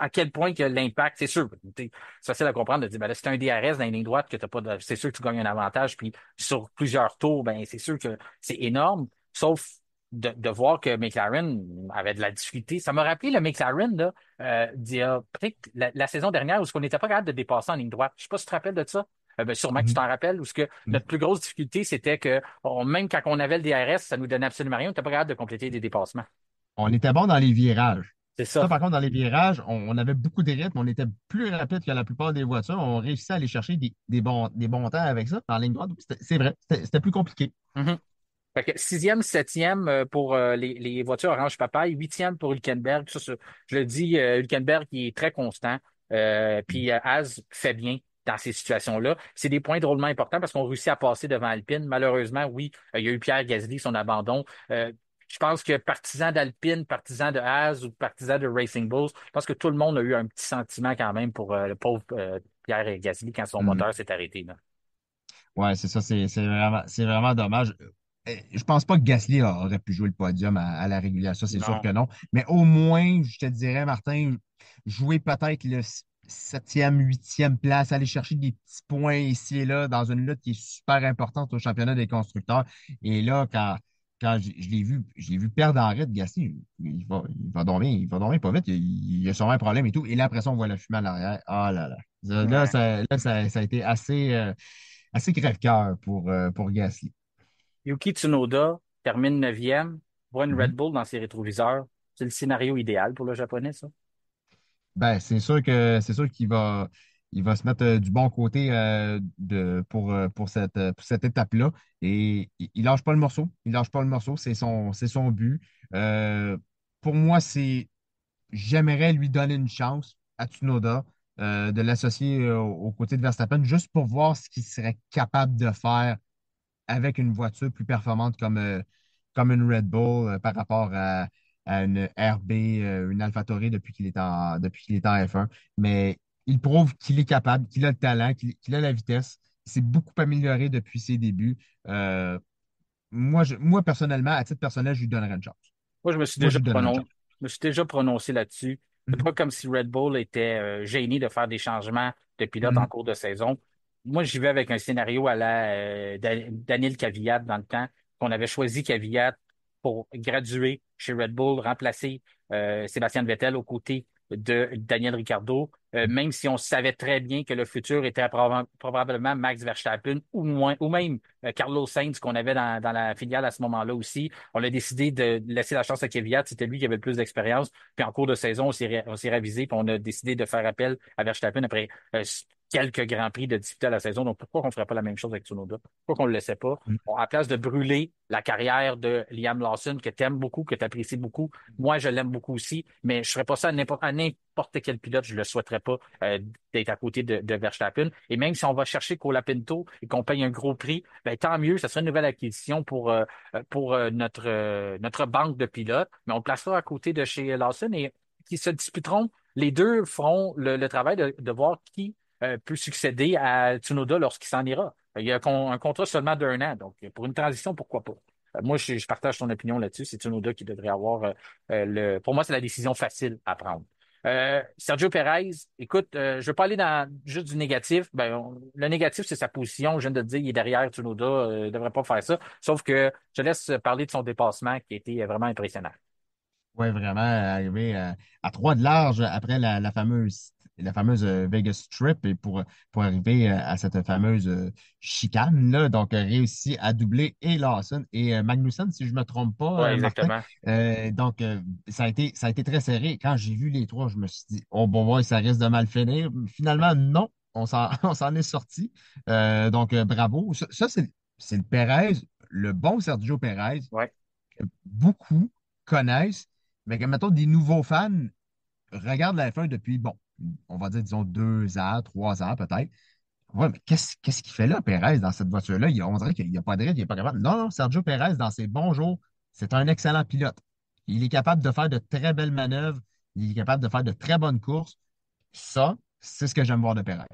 À quel point que l'impact, c'est sûr, c'est facile à comprendre de dire, ben là, c'est un DRS dans une ligne droite que t'as pas c'est sûr que tu gagnes un avantage, puis sur plusieurs tours, ben c'est sûr que c'est énorme, sauf de voir que McLaren avait de la difficulté. Ça m'a rappelé le McLaren là, d'il y a peut-être la saison dernière où on n'était pas capable de dépasser en ligne droite. Je sais pas si tu te rappelles de ça. Ben, sûrement que tu Mhm. t'en rappelles, où ce que notre plus grosse difficulté, c'était que même quand on avait le DRS, ça nous donnait absolument rien, on n'était pas capable de compléter des dépassements. On était bon dans les virages. C'est Ça, ça. par contre, dans les virages, on avait beaucoup de rythme, on était plus rapide que la plupart des voitures. On réussissait à aller chercher des bons temps avec ça. En ligne droite, c'est vrai, c'était plus compliqué. Mhm. Fait que sixième, septième pour les voitures orange papaye, huitième pour Hülkenberg. Je le dis, Hülkenberg qui est très constant. Puis Az fait bien dans ces situations-là. C'est des points drôlement importants parce qu'on réussit à passer devant Alpine. Malheureusement, oui, il y a eu Pierre Gasly, son abandon. je pense que partisan d'Alpine, partisan de Haas ou partisan de Racing Bulls, je pense que tout le monde a eu un petit sentiment quand même pour le pauvre Pierre Gasly quand son Mhm. moteur s'est arrêté, là. Ouais, c'est ça, c'est vraiment dommage. Je pense pas que Gasly aurait pu jouer le podium à la régulière, ça, c'est sûr Non. que non. Mais au moins, je te dirais, Martin, jouer peut-être le septième, huitième place, aller chercher des petits points ici et là dans une lutte qui est super importante au championnat des constructeurs. Et là, quand je l'ai vu perdre en rythme, Gasly, il va dormir pas vite, il a sûrement un problème et tout. Et là, après ça, on voit la fumée à l'arrière. Ah là là. Ouais. Ça a été assez crève-cœur pour Gasly. Yuki Tsunoda termine neuvième, voit une Red Mhm. Bull dans ses rétroviseurs. C'est le scénario idéal pour le Japonais, ça. Ben, c'est sûr il va se mettre du bon côté pour cette étape-là. Et il lâche pas le morceau. Il lâche pas le morceau. C'est son but. Euh, pour moi, j'aimerais lui donner une chance à Tsunoda de l'associer aux côtés de Verstappen juste pour voir ce qu'il serait capable de faire avec une voiture plus performante comme une Red Bull par rapport à une RB, une AlphaTauri depuis qu'il est en F1. Mais il prouve qu'il est capable, qu'il a le talent, qu'il a la vitesse. Il s'est beaucoup amélioré depuis ses débuts. Euh, moi, personnellement, à titre personnel, je lui donnerais une chance. Moi, Moi, je lui donnerais une chance. je me suis déjà prononcé là-dessus. C'est Mhm. pas comme si Red Bull était gêné de faire des changements de pilote en Mhm. cours de saison. Moi, j'y vais avec un scénario à la Daniel Kvyat dans le temps, qu'on avait choisi Kvyat pour graduer chez Red Bull, remplacer Sébastien Vettel aux côtés de Daniel Ricciardo, même si on savait très bien que le futur était probablement Max Verstappen ou moins, ou même Carlos Sainz qu'on avait dans la filiale à ce moment-là aussi. On a décidé de laisser la chance à Kvyat. C'était lui qui avait le plus d'expérience. Puis en cours de saison, on s'est révisé, puis on a décidé de faire appel à Verstappen après quelques grands prix de disputer à la saison. Donc pourquoi on ne ferait pas la même chose avec Tsunoda? Pourquoi qu'on ne le laissait pas? Bon, à place de brûler la carrière de Liam Lawson, que tu aimes beaucoup, que tu apprécies beaucoup, moi je l'aime beaucoup aussi, mais je ne ferais pas ça à n'importe quel pilote, je ne le souhaiterais pas d'être à côté de Verstappen. Et même si on va chercher Colapinto et qu'on paye un gros prix, ben, tant mieux, ça serait une nouvelle acquisition pour notre banque de pilotes, mais on le placera à côté de chez Lawson et qui se disputeront. Les deux feront le travail de voir qui peut succéder à Tsunoda lorsqu'il s'en ira. Il y a un contrat seulement d'un an, donc pour une transition, pourquoi pas? Moi, je partage ton opinion là-dessus. C'est Tsunoda qui devrait avoir Pour moi, c'est la décision facile à prendre. Sergio Perez, écoute, je ne veux pas aller dans juste du négatif. Ben, le négatif, c'est sa position. Je viens de te dire, il est derrière Tsunoda, ne devrait pas faire ça. Sauf que je te laisse parler de son dépassement qui a été vraiment impressionnant. Oui, vraiment, arriver à 3 de large après la fameuse Vegas Strip et pour arriver à cette fameuse chicane, là. Donc, réussi à doubler et Lawson et Magnussen, si je ne me trompe Oui, pas, Martin. exactement. Donc, ça a été très serré. Quand j'ai vu les trois, je me suis dit, oh, bon, ouais, ça risque de mal finir. Finalement, non, on s'en est sorti. Donc, bravo. Ça, c'est le Perez, le bon Sergio Perez Ouais. que beaucoup connaissent, mais que, mettons, des nouveaux fans regardent la F1 depuis, bon, on va dire, disons, 2 ans, 3 ans peut-être. Ouais, mais qu'est-ce qu'il fait là, Perez, dans cette voiture-là? On dirait qu'il n'y a pas de rythme, il n'est pas capable. Non, non, Sergio Perez, dans ses bons jours, c'est un excellent pilote. Il est capable de faire de très belles manœuvres, il est capable de faire de très bonnes courses. Ça, c'est ce que j'aime voir de Perez.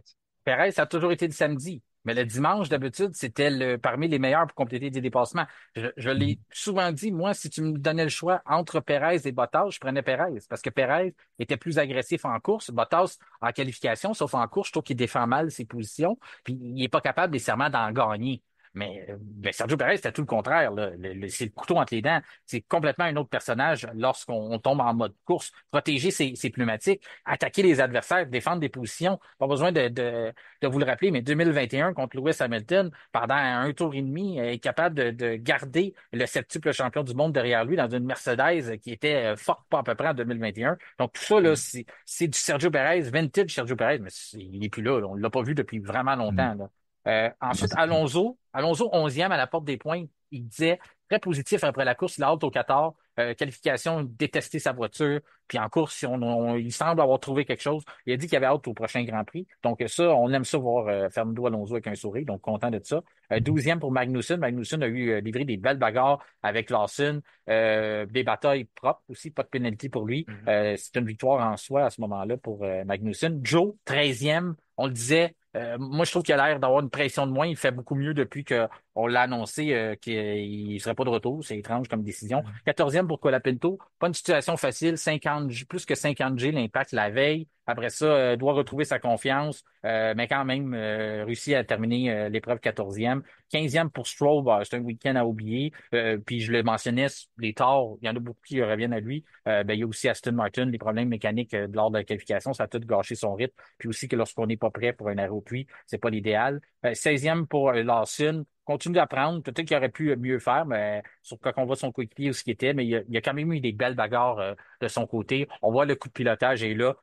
Perez, ça a toujours été le samedi. Mais le dimanche, d'habitude, c'était parmi les meilleurs pour compléter des dépassements. Je Mhm. l'ai souvent dit, moi, si tu me donnais le choix entre Perez et Bottas, je prenais Perez parce que Perez était plus agressif en course. Bottas, en qualification, sauf en course, je trouve qu'il défend mal ses positions, puis il n'est pas capable nécessairement d'en gagner. Mais ben, Sergio Perez, c'était tout le contraire, là. C'est le couteau entre les dents. C'est complètement un autre personnage lorsqu'on tombe en mode course. Protéger ses pneumatiques, attaquer les adversaires, défendre des positions. Pas besoin de vous le rappeler, mais 2021 contre Lewis Hamilton, pendant un tour et demi, est capable de garder le septuple champion du monde derrière lui dans une Mercedes qui était forte pas à peu près en 2021. Donc tout ça, là, c'est du Sergio Perez, vintage Sergio Perez, mais il n'est plus là, là. On ne l'a pas vu depuis vraiment Mhm. longtemps, là. Non, Ensuite, c'est Alonso 11e à la porte des points, il disait très positif après la course, il a hâte au Qatar. qualification, détesté sa voiture. Puis en course, il semble avoir trouvé quelque chose. Il a dit qu'il avait hâte au prochain Grand Prix. Donc ça, on aime ça voir Fernando Alonso avec un sourire. Donc content de ça. 12e pour Magnussen. Magnussen a eu livré des belles bagarres avec Lawson. Des batailles propres aussi, pas de pénalité pour lui. Mhm. C'est une victoire en soi à ce moment-là pour Magnussen. Joe, 13e, on le disait. Moi, je trouve qu'il a l'air d'avoir une pression de moins. Il fait beaucoup mieux depuis qu'on l'a annoncé qu'il ne serait pas de retour. C'est étrange comme décision. Mhm. 14e pour Colapinto. Pas une situation facile. 50, plus que 50 G l'impact la veille. Après ça, doit retrouver sa confiance, mais quand même réussit à terminer l'épreuve 14e. 15e pour Stroll, bah, c'est un week-end à oublier. Puis je le mentionnais, les torts, il y en a beaucoup qui reviennent à lui. Ben, il y a aussi Aston Martin, les problèmes mécaniques lors de la qualification, ça a tout gâché son rythme. Puis aussi que lorsqu'on n'est pas prêt pour un arrêt au puits, c'est pas l'idéal. 16e pour Lawson. Continue d'apprendre. Peut-être qu'il aurait pu mieux faire, mais sur quand on voit son coéquipier où ce qu'il était, mais il y a quand même eu des belles bagarres de son côté. On voit le coup de pilotage est là.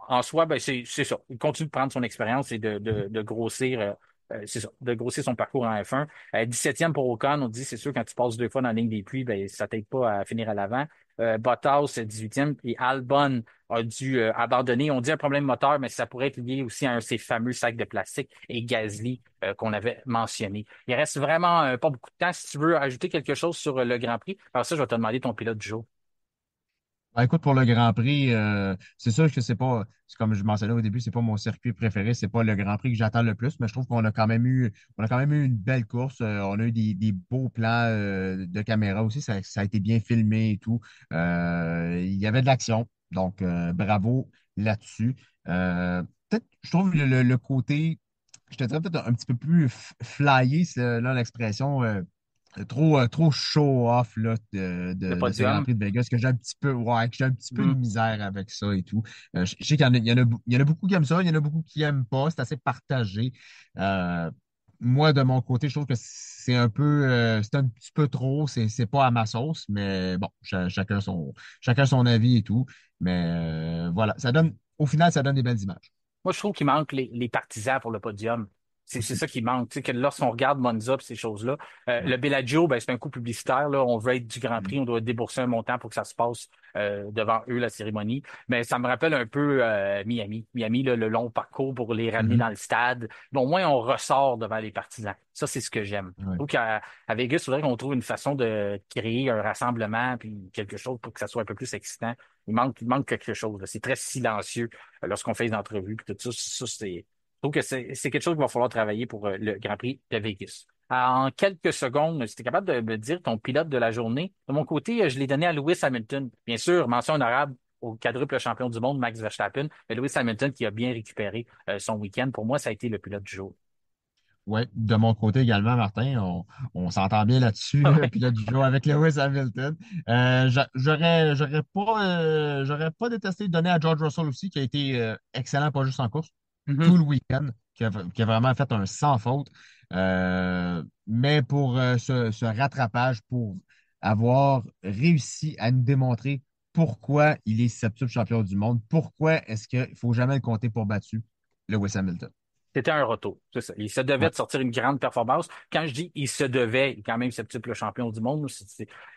En soi, ben c'est ça. Il continue de prendre son expérience et de grossir. C'est ça, de grossir son parcours en F1. 17e pour Ocon, on dit c'est sûr quand tu passes 2 fois dans la ligne des puits, ben ça t'aide pas à finir à l'avant. Bottas, 18e, et Albon a dû abandonner. On dit un problème moteur, mais ça pourrait être lié aussi à un de ces fameux sacs de plastique et Gasly qu'on avait mentionné. Il reste vraiment pas beaucoup de temps. Si tu veux ajouter quelque chose sur le Grand Prix, alors ça, je vais te demander ton pilote du jour. Ben, écoute, pour le Grand Prix, c'est sûr que c'est comme je mentionnais au début, c'est pas mon circuit préféré, c'est pas le Grand Prix que j'attends le plus, mais je trouve on a quand même eu une belle course. On a eu des beaux plans de caméra aussi, ça a été bien filmé et tout. Il y avait de l'action, donc bravo là-dessus. Peut-être, je trouve le côté, je te dirais peut-être un petit peu plus flyé, c'est là l'expression. Trop show-off là, Le de ce Grand podium. Prix de Vegas que j'ai un petit peu, ouais, que j'ai un petit peu de Mhm. misère avec ça et tout. Je sais qu'il y en a beaucoup qui aiment ça, il y en a beaucoup qui aiment pas, c'est assez partagé. Euh, Moi, de mon côté, je trouve que c'est un petit peu trop, c'est pas à ma sauce, mais bon, chacun son avis et tout. Mais voilà, au final, ça donne des belles images Moi, je trouve qu'il manque les partisans pour le podium. C'est aussi. ça qui manque. Tu sais, que lorsqu'on regarde Monza et ces choses-là, Ouais. le Bellagio, ben, c'est un coup publicitaire. Là. On veut être du Grand Mhm. Prix, on doit débourser un montant pour que ça se passe devant eux, la cérémonie. Mais ça me rappelle un peu Miami. Miami, là, le long parcours pour les ramener Mhm. dans le stade. Mais au moins, on ressort devant les partisans. Ça, c'est ce que j'aime. Je Ouais. trouve qu'à Vegas, il faudrait qu'on trouve une façon de créer un rassemblement puis quelque chose pour que ça soit un peu plus excitant. Il manque quelque chose. Là. C'est très silencieux lorsqu'on fait des entrevues puis tout ça. Je trouve que c'est quelque chose qu'il va falloir travailler pour le Grand Prix de Vegas. En quelques secondes, si tu es capable de me dire ton pilote de la journée, de mon côté, je l'ai donné à Lewis Hamilton. Bien sûr, mention honorable au quadruple champion du monde, Max Verstappen, mais Lewis Hamilton qui a bien récupéré son week-end. Pour moi, ça a été le pilote du jour. Ouais, de mon côté également, Martin, on s'entend bien là-dessus, Ah là, ouais. puis là, du jour avec Lewis Hamilton. J'aurais pas détesté de donner à George Russell aussi, qui a été excellent, pas juste en course, Mhm. tout le week-end, qui a vraiment fait un sans faute. Mais pour ce rattrapage, pour avoir réussi à nous démontrer pourquoi il est septuple champion du monde, pourquoi est-ce qu'il faut jamais le compter pour battu, Lewis Hamilton. C'était un retour. C'est ça. Il se devait Ouais. de sortir une grande performance. Quand je dis il se devait, il est quand même septuple champion du monde.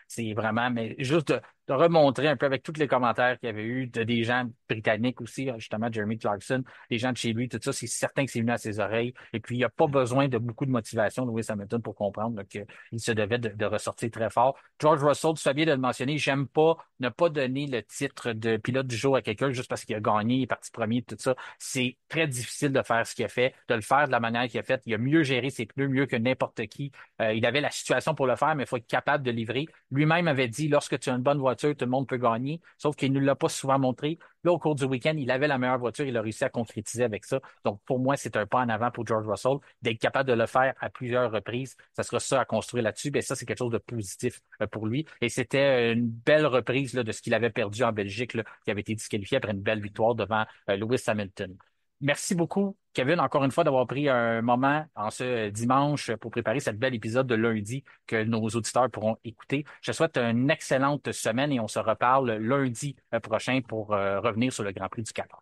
C'est vraiment, mais juste de remontrer un peu avec tous les commentaires qu'il y avait eu de des gens britanniques aussi, justement Jeremy Clarkson, des gens de chez lui, tout ça, c'est certain que c'est venu à ses oreilles. Et puis, il n'y a pas besoin de beaucoup de motivation de Lewis Hamilton pour comprendre qu'il se devait de ressortir très fort. George Russell, tu fais bien de le mentionner, j'aime pas ne pas donner le titre de pilote du jour à quelqu'un juste parce qu'il a gagné, il est parti premier, tout ça. C'est très difficile de faire ce qu'il a fait, de le faire de la manière qu'il a fait. Il a mieux géré ses pneus, mieux que n'importe qui. Il avait la situation pour le faire, mais il faut être capable de livrer. Lui-même avait dit, lorsque tu as une bonne voiture, tout le monde peut gagner, sauf qu'il ne l'a pas souvent montré. Là, au cours du week-end, il avait la meilleure voiture, il a réussi à concrétiser avec ça. Donc, pour moi, c'est un pas en avant pour George Russell. D'être capable de le faire à plusieurs reprises, ça sera ça à construire là-dessus. Ben, ça, c'est quelque chose de positif pour lui. Et c'était une belle reprise là, de ce qu'il avait perdu en Belgique, là, qui avait été disqualifié après une belle victoire devant Lewis Hamilton. Merci beaucoup, Kevin, encore une fois, d'avoir pris un moment en ce dimanche pour préparer cette belle épisode de lundi que nos auditeurs pourront écouter. Je te souhaite une excellente semaine et on se reparle lundi prochain pour revenir sur le Grand Prix du Qatar.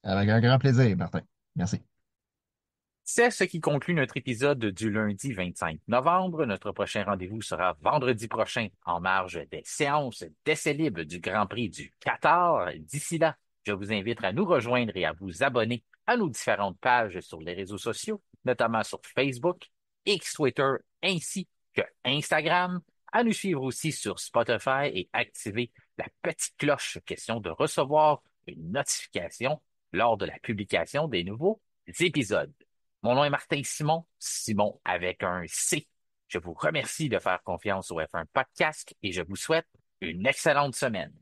Avec un grand plaisir, Martin. Merci. C'est ce qui conclut notre épisode du lundi 25 novembre. Notre prochain rendez-vous sera vendredi prochain en marge des séances d'essais libres du Grand Prix du Qatar. D'ici là, je vous invite à nous rejoindre et à vous abonner à nos différentes pages sur les réseaux sociaux, notamment sur Facebook, X, Twitter, ainsi que Instagram, à nous suivre aussi sur Spotify et activer la petite cloche, question de recevoir une notification lors de la publication des nouveaux épisodes. Mon nom est Martin Simon, Simon avec un C. Je vous remercie de faire confiance au F1 Podcast et je vous souhaite une excellente semaine.